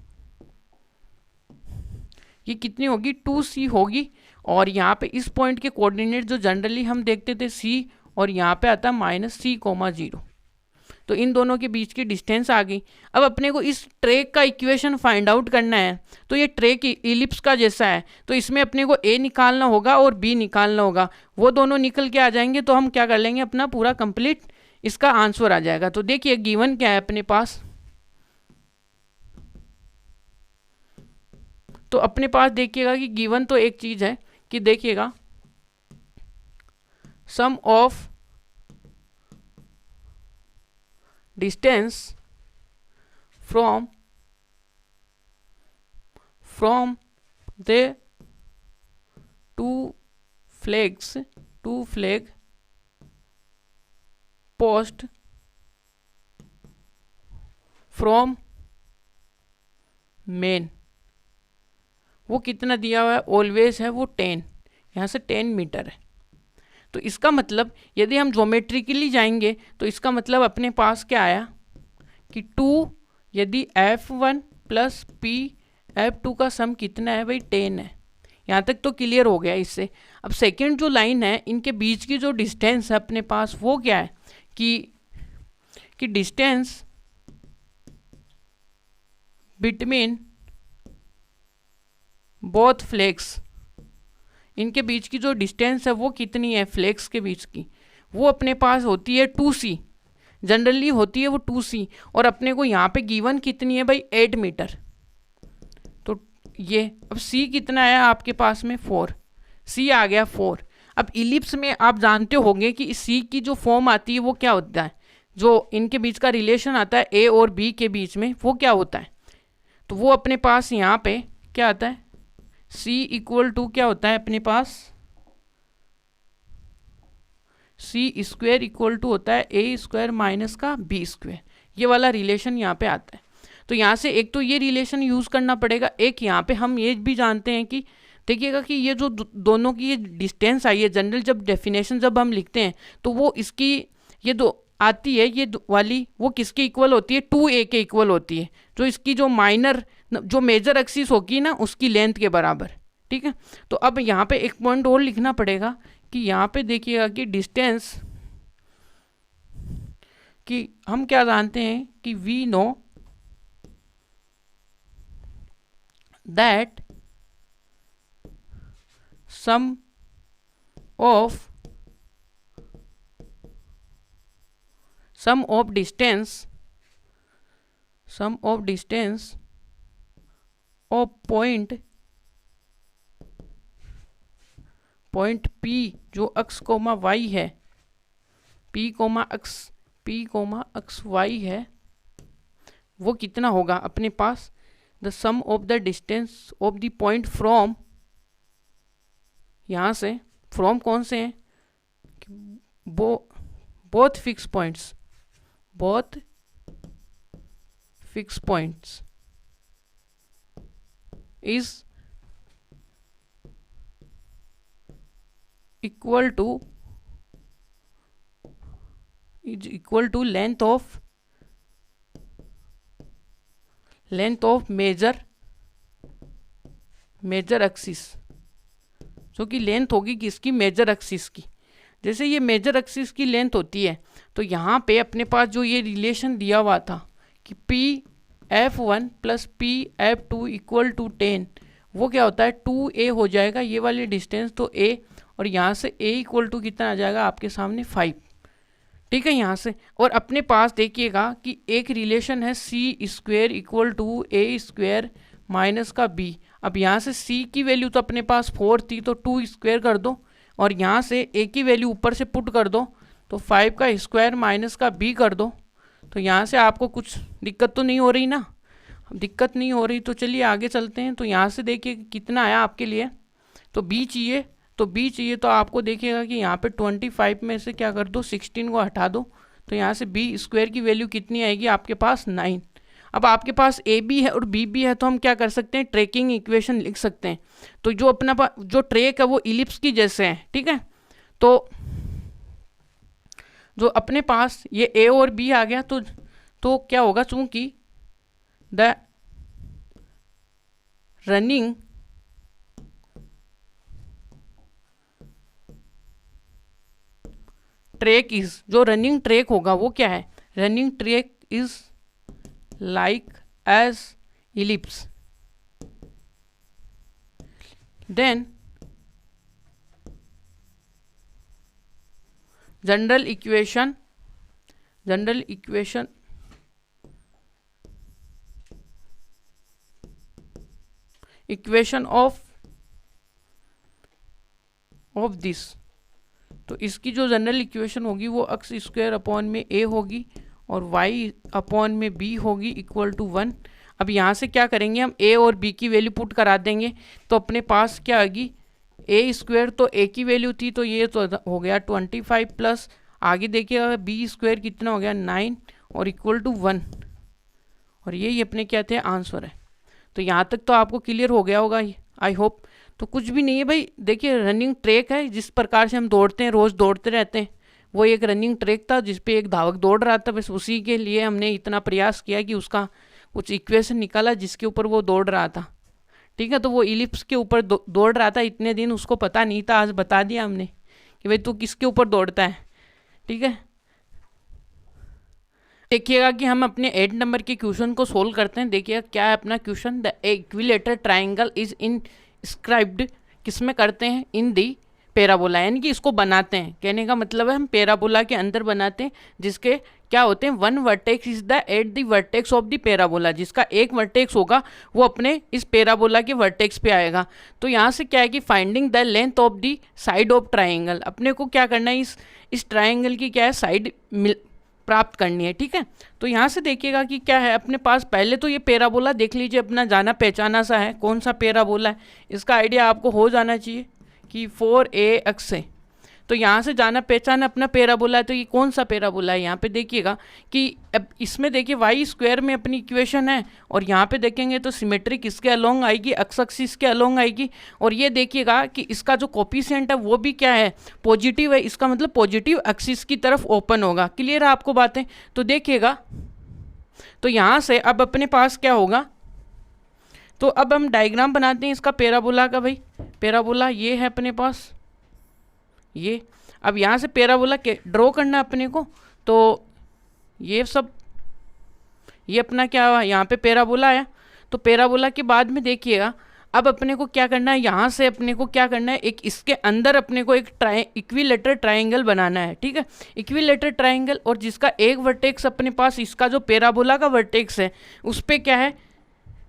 ये कितनी होगी 2C होगी। और यहाँ पे इस पॉइंट के कोऑर्डिनेट जो जनरली हम देखते थे C और यहाँ पे आता है -C,0। तो इन दोनों के बीच की डिस्टेंस आ गई। अब अपने को इस ट्रैक का इक्वेशन फाइंड आउट करना है। तो ये ट्रैक इलिप्स का जैसा है तो इसमें अपने को A निकालना होगा और B निकालना होगा, वो दोनों निकल के आ जाएंगे तो हम क्या कर लेंगे, अपना पूरा कंप्लीट इसका आंसर आ जाएगा। तो देखिए गिवन क्या है अपने पास, तो अपने पास देखिएगा कि गिवन तो एक चीज़ है कि देखिएगा sum of distance from the 2 flag post from main, वो कितना दिया हुआ है, ऑलवेज है वो 10, यहाँ से 10 मीटर है। तो इसका मतलब यदि हम ज्योमेट्रिकली जाएंगे तो इसका मतलब अपने पास क्या आया कि 2 यदि F1 प्लस P F2 का सम कितना है भाई 10 है। यहाँ तक तो क्लियर हो गया इससे। अब सेकंड जो लाइन है इनके बीच की जो डिस्टेंस है अपने पास वो क्या है कि डिस्टेंस बिटवीन बोथ फ्लैग्स, इनके बीच की जो डिस्टेंस है वो कितनी है फ्लैग्स के बीच की, वो अपने पास होती है 2C, जनरली होती है वो 2C। और अपने को यहाँ पे गिवन कितनी है भाई 8 मीटर। तो ये अब C कितना है आपके पास में 4, C आ गया 4। अब इलिप्स में आप जानते होंगे कि सी की जो फॉर्म आती है वो क्या होता है, जो इनके बीच का रिलेशन आता है ए और बी के बीच में, वो क्या होता है, तो वो अपने पास यहाँ पे क्या आता है, सी इक्वल टू क्या होता है अपने पास, सी स्क्वेयर इक्वल टू होता है ए स्क्वायर माइनस का बी स्क्वेयर, ये वाला रिलेशन यहाँ पे आता है। तो यहाँ से एक तो ये रिलेशन यूज़ करना पड़ेगा, एक यहाँ पे हम ये भी जानते हैं कि देखिएगा कि ये जो दोनों की ये डिस्टेंस आई है, जनरल जब डेफिनेशन जब हम लिखते हैं तो वो इसकी ये दो आती है, ये वाली वो किसके इक्वल होती है, 2a के इक्वल होती है, जो इसकी जो माइनर जो मेजर एक्सिस होगी ना उसकी लेंथ के बराबर। ठीक है, तो अब यहाँ पे एक पॉइंट और लिखना पड़ेगा कि यहाँ पे देखिएगा कि डिस्टेंस कि हम क्या जानते हैं कि we know that sum of distance of point P जो अक्ष कोमा y है, P कोमा अक्ष y है, वो कितना होगा अपने पास, the sum of the distance of the point from, यहाँ से फ्रॉम कौन से हैं, both fix points is equal to length of major axis, जो कि लेंथ होगी किसकी, मेजर एक्सिस की। जैसे ये मेजर एक्सिस की लेंथ होती है तो यहाँ पे अपने पास जो ये रिलेशन दिया हुआ था कि P(f1) + P(f2) इक्वल टू 10, वो क्या होता है 2a हो जाएगा ये वाली डिस्टेंस, तो a और यहाँ से a इक्वल टू कितना आ जाएगा आपके सामने 5। ठीक है, यहाँ से और अपने पास देखिएगा कि एक रिलेशन है c square equal to a square minus का b। अब यहाँ से c की वैल्यू तो अपने पास 4 थी तो 2 स्क्वेयर कर दो, और यहाँ से a की वैल्यू ऊपर से पुट कर दो तो 5 का स्क्वायर माइनस का b कर दो। तो यहाँ से आपको कुछ दिक्कत तो नहीं हो रही ना, दिक्कत नहीं हो रही तो चलिए आगे चलते हैं। तो यहाँ से देखिए कितना आया आपके लिए, तो b चाहिए, तो b चाहिए तो आपको देखिएगा कि यहाँ पे 25 में से क्या कर दो 16 को हटा दो, तो यहाँ से b स्क्वायर की वैल्यू कितनी आएगी आपके पास 9। अब आपके पास ए बी है और बी बी है तो हम क्या कर सकते हैं, ट्रेकिंग इक्वेशन लिख सकते हैं। तो जो अपना जो ट्रेक है वो इलिप्स की जैसे है। ठीक है, तो जो अपने पास ये ए और बी आ गया तो क्या होगा, चूंकि द रनिंग ट्रैक इज, जो रनिंग ट्रैक होगा वो क्या है, running track is like as ellipse, then general equation of this, तो इसकी जो जनरल इक्वेशन होगी वो एक्स स्क्वायर अपॉन में ए होगी और वाई अपॉन में बी होगी इक्वल टू 1। अब यहाँ से क्या करेंगे, हम ए और बी की वैल्यू पुट करा देंगे तो अपने पास क्या आएगी, ए स्क्वायर तो ए की वैल्यू थी तो ये तो हो गया 25 प्लस आगे देखिएगा बी स्क्वायर कितना हो गया 9 और इक्वल टू 1, और यही अपने क्या थे आंसर है। तो यहाँ तक तो आपको क्लियर हो गया होगा आई होप। तो कुछ भी नहीं है भाई, देखिए रनिंग ट्रैक है, जिस प्रकार से हम दौड़ते हैं रोज़ दौड़ते रहते हैं, वो एक रनिंग ट्रैक था जिस पे एक धावक दौड़ रहा था, बस उसी के लिए हमने इतना प्रयास किया कि उसका कुछ इक्वेशन निकाला जिसके ऊपर वो दौड़ रहा था। ठीक है, तो वो इलिप्स के ऊपर दौड़ रहा था, इतने दिन उसको पता नहीं था, आज बता दिया हमने कि भाई तू किसके ऊपर दौड़ता है। ठीक है, देखिएगा कि हम अपने 8 नंबर के क्वेश्चन को सोल्व करते हैं। देखिएगा क्या है अपना question, the equilateral triangle is inscribed, किस में करते हैं, इन दी पैराबोला, यानी कि इसको बनाते हैं। कहने का मतलब है हम पैराबोला के अंदर बनाते हैं, जिसके क्या होते हैं, one vertex is the at the vertex of the parabola, जिसका एक वर्टेक्स होगा वो अपने इस पैराबोला के वर्टेक्स पे आएगा। तो यहाँ से क्या है कि finding the length of the side of triangle, अपने को क्या करना है, इस ट्राइंगल की क्या है साइड प्राप्त करनी है। ठीक है, तो यहाँ से देखिएगा कि क्या है अपने पास, पहले तो ये पैराबोला देख लीजिए, अपना जाना पहचाना सा है, कौन सा पैराबोला है इसका आइडिया आपको हो जाना चाहिए कि 4ax है। तो यहाँ से जाना पहचाना अपना पैराबोला है, तो ये कौन सा पैराबोला है, यहाँ पे देखिएगा कि अब इसमें देखिए वाई स्क्वायर में अपनी इक्वेशन है, और यहाँ पे देखेंगे तो सिमेट्रिक इसके अलोंग आएगी, एक्स एक्सिस के अलोंग आएगी, और ये देखिएगा कि इसका जो कोफिशिएंट है वो भी क्या है, पॉजिटिव है, इसका मतलब पॉजिटिव एक्सिस की तरफ ओपन होगा। क्लियर है आपको बातें? तो देखिएगा, तो यहाँ से अब अपने पास क्या होगा, तो अब हम डायग्राम बनाते हैं इसका पैराबोला का। भाई पैराबोला ये है अपने पास, ये अब यहाँ से पैराबोला के ड्रॉ करना अपने को, तो ये सब ये अपना क्या हुआ, यहाँ पे पैराबोला आया। तो पैराबोला के बाद में देखिएगा अब अपने को क्या करना है, यहाँ से अपने को क्या करना है, एक इसके अंदर अपने को एक इक्विलेटरल ट्राइंगल बनाना है। ठीक है, इक्विलेटरल ट्राइंगल, और जिसका एक वर्टेक्स अपने पास इसका जो पैराबोला का वर्टेक्स है उस पर क्या है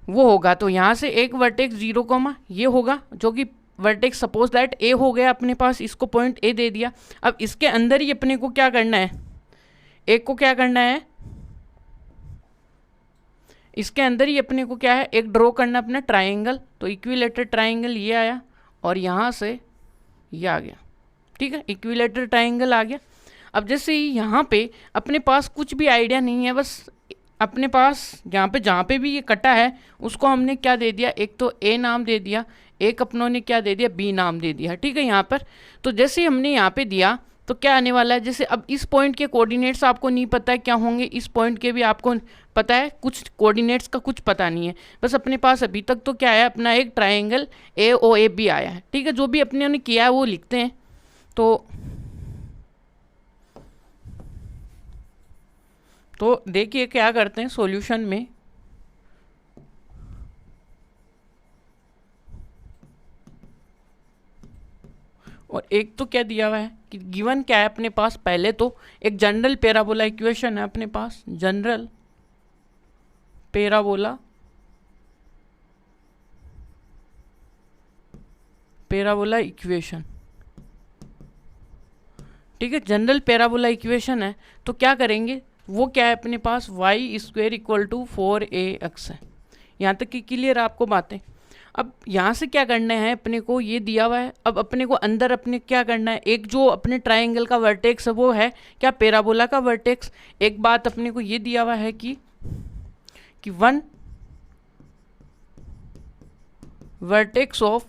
वो होगा। तो यहाँ से एक वर्टेक्स 0, ये होगा, जो कि वर्टेक्स सपोज दैट ए हो गया अपने पास, इसको पॉइंट ए दे दिया। अब इसके अंदर ही अपने को क्या करना है, एक को क्या करना है, इसके अंदर ही अपने को क्या है एक ड्रॉ करना अपना ट्राइंगल। तो इक्विलेटरल ट्राइंगल ये आया, और यहाँ से ये आ गया। ठीक है, इक्विलेटरल ट्राइंगल आ गया। अब जैसे ही यहाँ पे अपने पास कुछ भी आइडिया नहीं है, बस अपने पास यहाँ पे जहाँ पे भी ये कटा है उसको हमने क्या दे दिया, एक तो ए नाम दे दिया, एक अपनों ने क्या दे दिया, बी नाम दे दिया। ठीक है, यहाँ पर तो जैसे हमने यहाँ पे दिया तो क्या आने वाला है, जैसे अब इस पॉइंट के कोऑर्डिनेट्स आपको नहीं पता है क्या होंगे, इस पॉइंट के भी आपको पता है, कुछ कोऑर्डिनेट्स का कुछ पता नहीं है, बस अपने पास अभी तक तो क्या है अपना एक triangle A O A B आया है। ठीक है, जो भी अपने ने किया है वो लिखते हैं। तो देखिए क्या करते हैं सॉल्यूशन में, और एक तो क्या दिया हुआ है कि गिवन क्या है अपने पास, पहले तो एक जनरल पैराबोला इक्वेशन है अपने पास, जनरल पैराबोला इक्वेशन। ठीक है, जनरल पैराबोला इक्वेशन है, तो क्या करेंगे, वो क्या है अपने पास y square equal to 4ax है। यहाँ तक कि क्लियर आपको बातें। अब यहाँ से क्या करना है अपने को, ये दिया हुआ है, अब अपने को अंदर अपने क्या करना है, एक जो अपने ट्राइंगल का वर्टेक्स है वो है क्या, पैराबोला का वर्टेक्स। एक बात अपने को ये दिया हुआ है कि one vertex of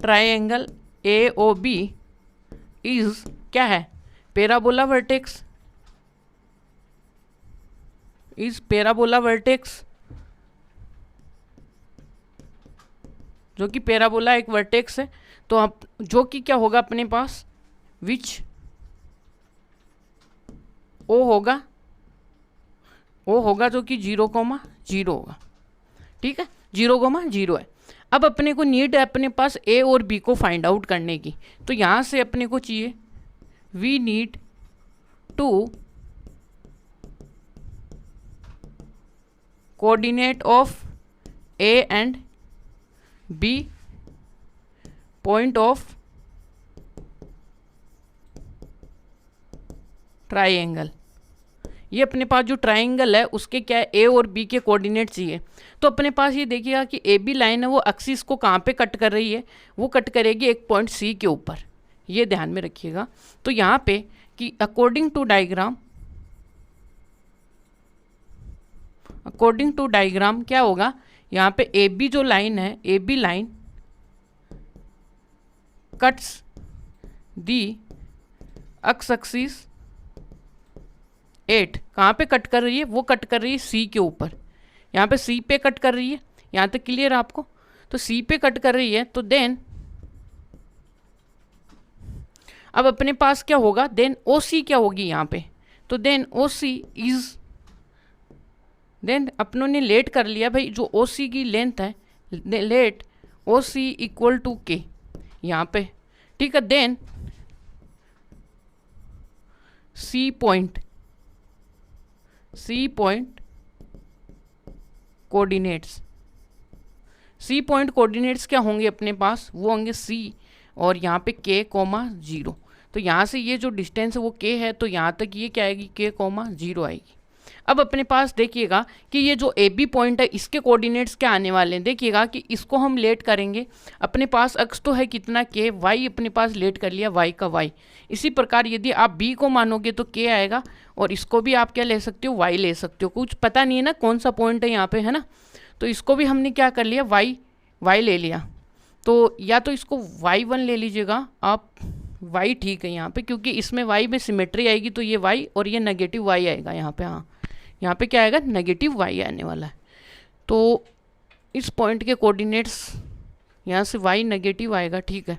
triangle A O B is क्या है, parabola vertex, is parabola vertex, जो कि पैराबोला एक वर्टेक्स है। तो अब जो कि क्या होगा अपने पास, विच ओ होगा, जो कि 0,0 होगा। ठीक है, 0,0 है। अब अपने को नीड है अपने पास ए और बी को फाइंड आउट करने की, तो यहाँ से अपने को चाहिए we need to coordinate of A and B point of triangle. ये अपने पास जो ट्राइंगल है उसके क्या है, ए और बी के कोऑर्डिनेट चाहिए। तो अपने पास ये देखिएगा कि ए बी लाइन है वो एक्सिस को कहाँ पे कट कर रही है, वो कट करेगी एक पॉइंट सी के ऊपर, ये ध्यान में रखिएगा। तो यहाँ पे कि अकॉर्डिंग टू डायग्राम क्या होगा, यहाँ पे ए बी जो लाइन है, A B line cuts the x axis 8, कहाँ पे कट कर रही है, वो कट कर रही है सी के ऊपर, यहाँ पे सी पे कट कर रही है। यहाँ तक क्लियर है आपको? तो सी पे कट कर रही है, तो देन अब अपने पास क्या होगा, देन ओ सी क्या होगी यहाँ पे, तो then O C is, then अपनों ने लेट कर लिया भाई, जो ओ सी की लेंथ है, let O C equal to K यहाँ पे, ठीक है। Then C point coordinates, C point coordinates क्या होंगे अपने पास, वो होंगे सी और यहाँ पे के कोमा 0। तो यहाँ से ये जो डिस्टेंस है वो के है, तो यहाँ तक ये क्या आएगी, के कोमा 0 आएगी। अब अपने पास देखिएगा कि ये जो ए बी पॉइंट है इसके कोऑर्डिनेट्स क्या आने वाले हैं। देखिएगा कि इसको हम लेट करेंगे, अपने पास अक्स तो है कितना, के, वाई अपने पास लेट कर लिया, वाई का वाई। इसी प्रकार यदि आप बी को मानोगे तो के आएगा, और इसको भी आप क्या ले सकते हो, वाई ले सकते हो। कुछ पता नहीं है ना कौन सा पॉइंट है यहाँ पे, है ना, तो इसको भी हमने क्या कर लिया, वाई ले लिया। तो या तो इसको y1 ले लीजिएगा आप, y ठीक है यहाँ पे, क्योंकि इसमें y में सिमेट्री आएगी, तो ये y और ये नेगेटिव y आएगा यहाँ पे। हाँ, यहाँ पे क्या आएगा, नेगेटिव y आने वाला है। तो इस पॉइंट के कोऑर्डिनेट्स यहाँ से y नेगेटिव आएगा, ठीक है।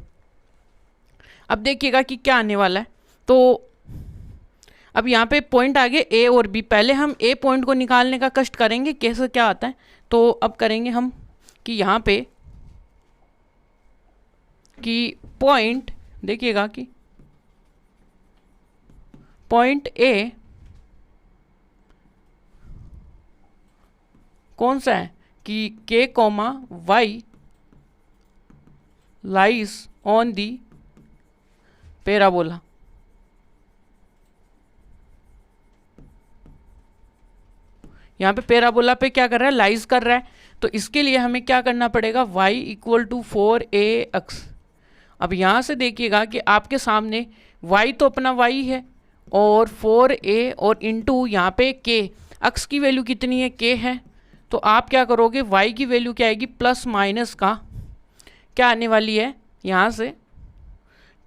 अब देखिएगा कि क्या आने वाला है। तो अब यहाँ पे पॉइंट आ गए a और b। पहले हम a पॉइंट को निकालने का कष्ट करेंगे, कैसे क्या आता है। तो अब करेंगे हम कि यहाँ पे कि पॉइंट, देखिएगा कि पॉइंट ए कौन सा है कि K comma y lies on the parabola. यहाँ पे पैराबोला पे क्या कर रहा है, लाइज कर रहा है। तो इसके लिए हमें क्या करना पड़ेगा, y इक्वल टू 4ax। अब यहाँ से देखिएगा कि आपके सामने y तो अपना y है और 4a और इंटू यहाँ पे k, अक्स की वैल्यू कितनी है, k है। तो आप क्या करोगे, y की वैल्यू क्या आएगी, प्लस माइनस का क्या आने वाली है यहाँ से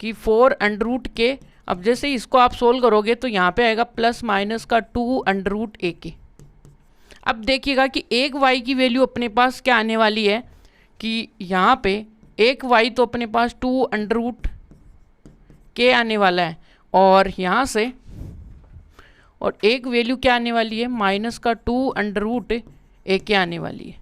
कि 4√k। अब जैसे इसको आप सोल्व करोगे तो यहाँ पे आएगा प्लस माइनस का 2√ak। अब देखिएगा कि एक y की वैल्यू अपने पास क्या आने वाली है कि यहाँ पे एक y तो अपने पास 2√k आने वाला है, और यहाँ से और एक वैल्यू क्या आने वाली है, माइनस का 2√ak आने वाली है,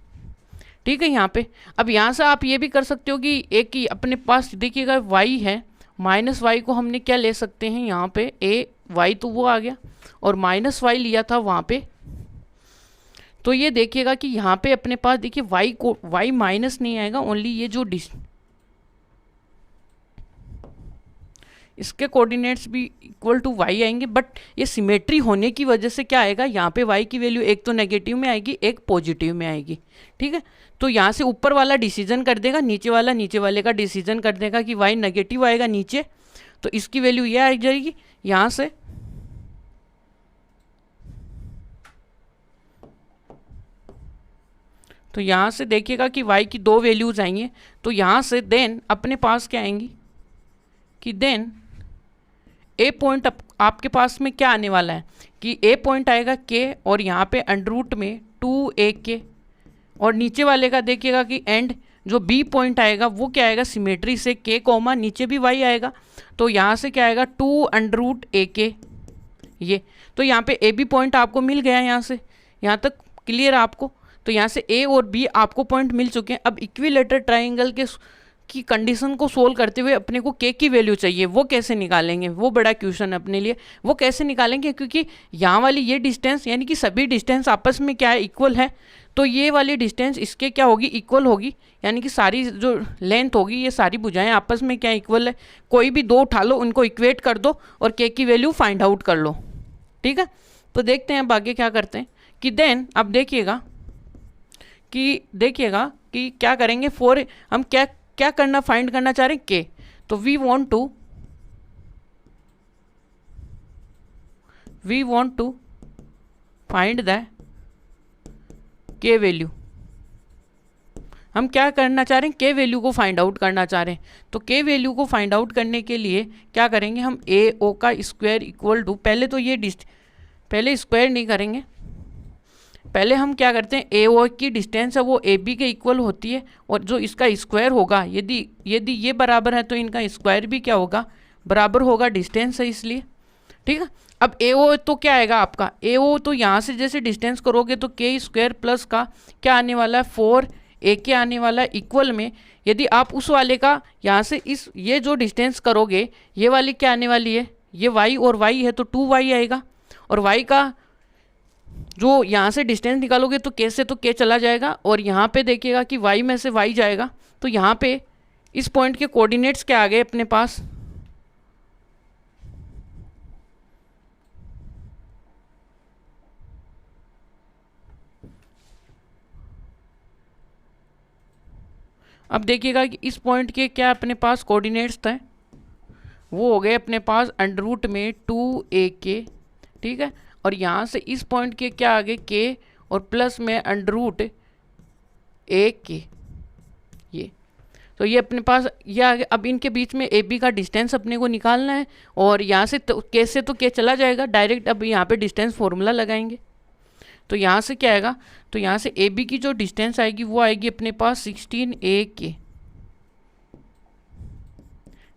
ठीक है यहाँ पे। अब यहाँ से आप ये भी कर सकते हो कि एक ही अपने पास देखिएगा y है, माइनस वाई को हमने क्या ले सकते हैं यहाँ पे, ए वाई तो वो आ गया और माइनस वाई लिया था वहाँ पे। तो ये देखिएगा कि यहाँ पे अपने पास देखिए y को y माइनस नहीं आएगा, ओनली ये जो इसके कोऑर्डिनेट्स भी इक्वल टू y आएंगे, बट ये सिमेट्री होने की वजह से क्या आएगा, यहाँ पे y की वैल्यू एक तो नेगेटिव में आएगी, एक पॉजिटिव में आएगी, ठीक है। तो यहाँ से ऊपर वाला डिसीजन कर देगा, नीचे वाले का डिसीजन कर देगा कि y नेगेटिव आएगा नीचे, तो इसकी वैल्यू ये आ जाएगी यहाँ से। तो यहाँ से देखिएगा कि y की दो वैल्यूज आएंगे, तो यहाँ से देन अपने पास क्या आएंगी कि देन ए पॉइंट आपके पास में क्या आने वाला है कि ए पॉइंट आएगा के और यहाँ पे अंडर में 2ak, और नीचे वाले का देखिएगा कि एंड जो बी पॉइंट आएगा वो क्या आएगा, सिमेट्री से के कोमा नीचे भी y आएगा, तो यहाँ से क्या आएगा 2√ak ये। तो यहाँ पे ए बी पॉइंट आपको मिल गया, यहाँ से यहाँ तक क्लियर आपको। तो यहाँ से ए और बी आपको पॉइंट मिल चुके हैं। अब इक्विलेटरल ट्राइंगल की कंडीशन को सोल्व करते हुए अपने को के की वैल्यू चाहिए, वो कैसे निकालेंगे, वो बड़ा क्वेश्चन है अपने लिए। वो कैसे निकालेंगे, क्योंकि यहाँ वाली ये डिस्टेंस यानी कि सभी डिस्टेंस आपस में क्या है, इक्वल है, तो ये वाली डिस्टेंस इसके क्या होगी, इक्वल होगी, यानी कि सारी जो लेंथ होगी ये सारी भुजाएं आपस में क्या इक्वल है। कोई भी दो उठा लो, उनको इक्वेट कर दो और के की वैल्यू फाइंड आउट कर लो, ठीक है। तो देखते हैं अब आगे क्या करते हैं कि देन अब देखिएगा कि क्या करेंगे, हम क्या करना, फाइंड करना चाह रहे हैं के। तो we want to find the K value. हम क्या करना चाह रहे हैं, के वैल्यू को फाइंड आउट करना चाह रहे हैं। तो के वैल्यू को फाइंड आउट करने के लिए क्या करेंगे, हम ए ओ का स्क्वायर इक्वल टू, पहले तो ये पहले स्क्वायर नहीं करेंगे, पहले हम क्या करते हैं, ए ओ की डिस्टेंस है वो ए बी के इक्वल होती है, और जो इसका स्क्वायर होगा, यदि ये बराबर है तो इनका स्क्वायर भी क्या होगा, बराबर होगा, डिस्टेंस है इसलिए, ठीक है। अब ए ओ तो क्या आएगा आपका, ए ओ तो यहाँ से जैसे डिस्टेंस करोगे तो के स्क्वायर प्लस का क्या आने वाला है, 4 ए के आने वाला इक्वल में यदि आप उस वाले का यहाँ से इस ये जो डिस्टेंस करोगे, ये वाली क्या आने वाली है, ये y और y है तो 2y आएगा, और y का जो यहाँ से डिस्टेंस निकालोगे तो k से तो k चला जाएगा, और यहाँ पे देखिएगा कि y में से y जाएगा, तो यहाँ पे इस पॉइंट के कोऑर्डिनेट्स क्या आ गए अपने पास, अब देखिएगा कि इस पॉइंट के क्या अपने पास कोऑर्डिनेट्स थे, वो हो गए अपने पास अंडर रूट में 2ak, ठीक है, और यहाँ से इस पॉइंट के क्या आ गए k और प्लस में अंडर रूट ak, ये तो ये अपने पास ये आ गया। अब इनके बीच में AB का डिस्टेंस अपने को निकालना है, और यहाँ से तो k से तो k चला जाएगा डायरेक्ट, अब यहाँ पे डिस्टेंस फॉर्मूला लगाएंगे, तो यहाँ से क्या आएगा, तो यहाँ से AB की जो डिस्टेंस आएगी वो आएगी अपने पास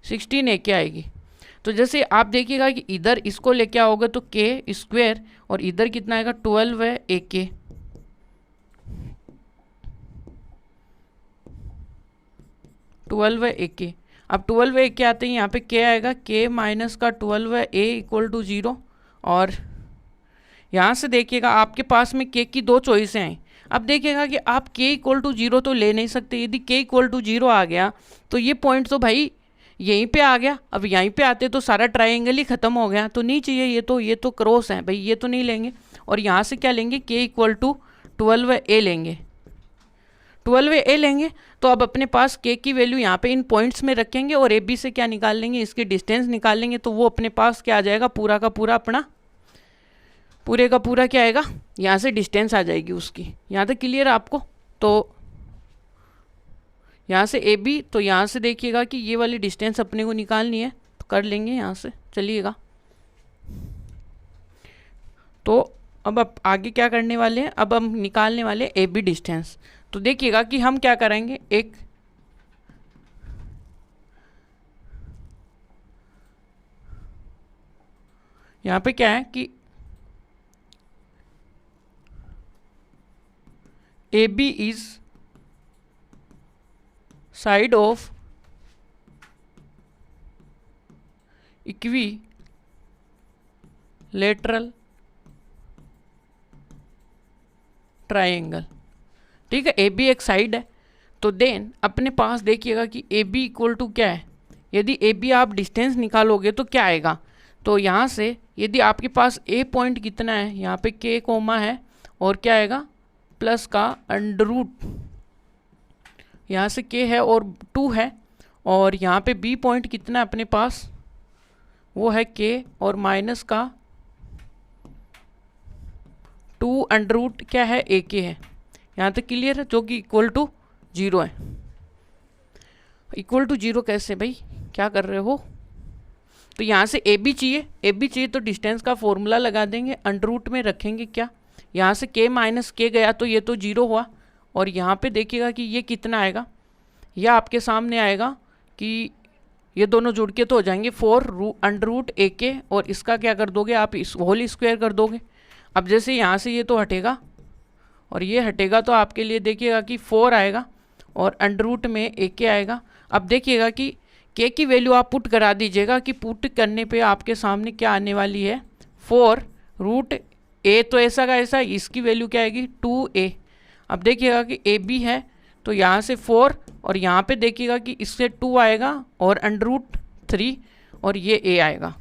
16ak आएगी। तो जैसे आप देखिएगा कि इधर इसको लेके आओगे तो k स्क्वायर, और इधर कितना आएगा 12 है ak, अब 12 ak आते हैं, यहाँ पे k आएगा, k माइनस का 12 है a इक्वल टू 0, और यहाँ से देखिएगा आपके पास में k की दो चॉइसें हैं। अब देखिएगा कि आप k इक्वल टू 0 तो ले नहीं सकते, यदि k इक्वल टू 0 आ गया तो ये पॉइंट तो भाई यहीं पे आ गया, अब यहीं पे आते तो सारा ट्रायंगल ही खत्म हो गया, तो नहीं चाहिए, ये तो क्रॉस है भाई, ये तो नहीं लेंगे, और यहाँ से क्या लेंगे, k इक्वल टू 12a लेंगे, 12a लेंगे, तो अब अपने पास k की वैल्यू यहाँ पे इन पॉइंट्स में रखेंगे, और AB से क्या निकाल लेंगे, इसकी डिस्टेंस निकाल लेंगे, तो वो अपने पास क्या आ जाएगा, पूरा का पूरा अपना पूरे का पूरा क्या आएगा, यहाँ से डिस्टेंस आ जाएगी उसकी। यहाँ तक क्लियर है आपको, तो यहाँ से AB, तो यहाँ से देखिएगा कि ये वाली डिस्टेंस अपने को निकालनी है, तो कर लेंगे यहाँ से, चलिएगा। तो अब आप आगे क्या करने वाले हैं, अब हम निकालने वाले AB डिस्टेंस। तो देखिएगा कि हम क्या करेंगे, एक यहाँ पे क्या है कि AB is side of equilateral triangle, ठीक है, AB एक साइड है, तो देन अपने पास देखिएगा कि AB इक्वल टू क्या है, यदि AB आप डिस्टेंस निकालोगे तो क्या आएगा, तो यहाँ से यदि आपके पास A पॉइंट कितना है, यहाँ पे K कोमा है, और क्या आएगा प्लस का अंडर रूट, यहाँ से k है और 2 है, और यहाँ पे B पॉइंट कितना है अपने पास, वो है k और माइनस का 2 अंडर रूट क्या है ak है। यहाँ तक क्लियर है, जो कि इक्वल टू 0 है। इक्वल टू 0 कैसे भाई, क्या कर रहे हो, तो यहाँ से AB चाहिए तो डिस्टेंस का फॉर्मूला लगा देंगे, अंडर रूट में रखेंगे क्या, यहाँ से k माइनस k गया तो ये तो 0 हुआ, और यहाँ पे देखिएगा कि ये कितना आएगा, यह आपके सामने आएगा कि ये दोनों जुड़ के तो हो जाएंगे 4 अंडर रूट ak, और इसका क्या कर दोगे आप, इस होल स्क्वायर कर दोगे। अब जैसे यहाँ से ये तो हटेगा और ये हटेगा, तो आपके लिए देखिएगा कि 4 आएगा और अंडर रूट में ak आएगा। अब देखिएगा कि k की वैल्यू आप पुट करा दीजिएगा, कि पुट करने पे आपके सामने क्या आने वाली है, 4 रूट a, तो ऐसा का ऐसा, इसकी वैल्यू क्या आएगी 2a। अब देखिएगा कि AB है तो यहाँ से 4, और यहाँ पे देखिएगा कि इससे 2 आएगा और अंडर रूट 3, और ये a आएगा।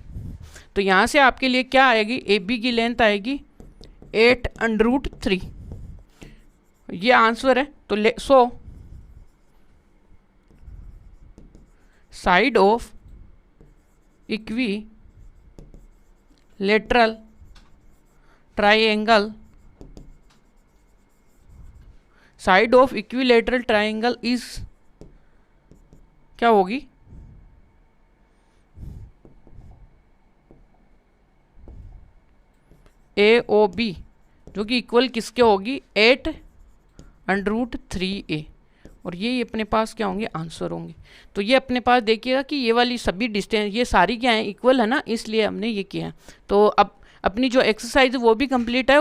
तो यहाँ से आपके लिए क्या आएगी, AB की लेंथ आएगी 8 अंडर रूट 3, ये आंसर है। तो so side of equilateral triangle, side of equilateral triangle is क्या होगी, AOB, जो कि इक्वल किसके होगी 8 अंडर रूट 3a, और ये अपने पास क्या होंगे, आंसर होंगे। तो ये अपने पास देखिएगा कि ये वाली सभी डिस्टेंस ये सारी क्या है, इक्वल है ना, इसलिए हमने ये किया है। तो अब अपनी जो एक्सरसाइज है वो भी कंप्लीट है।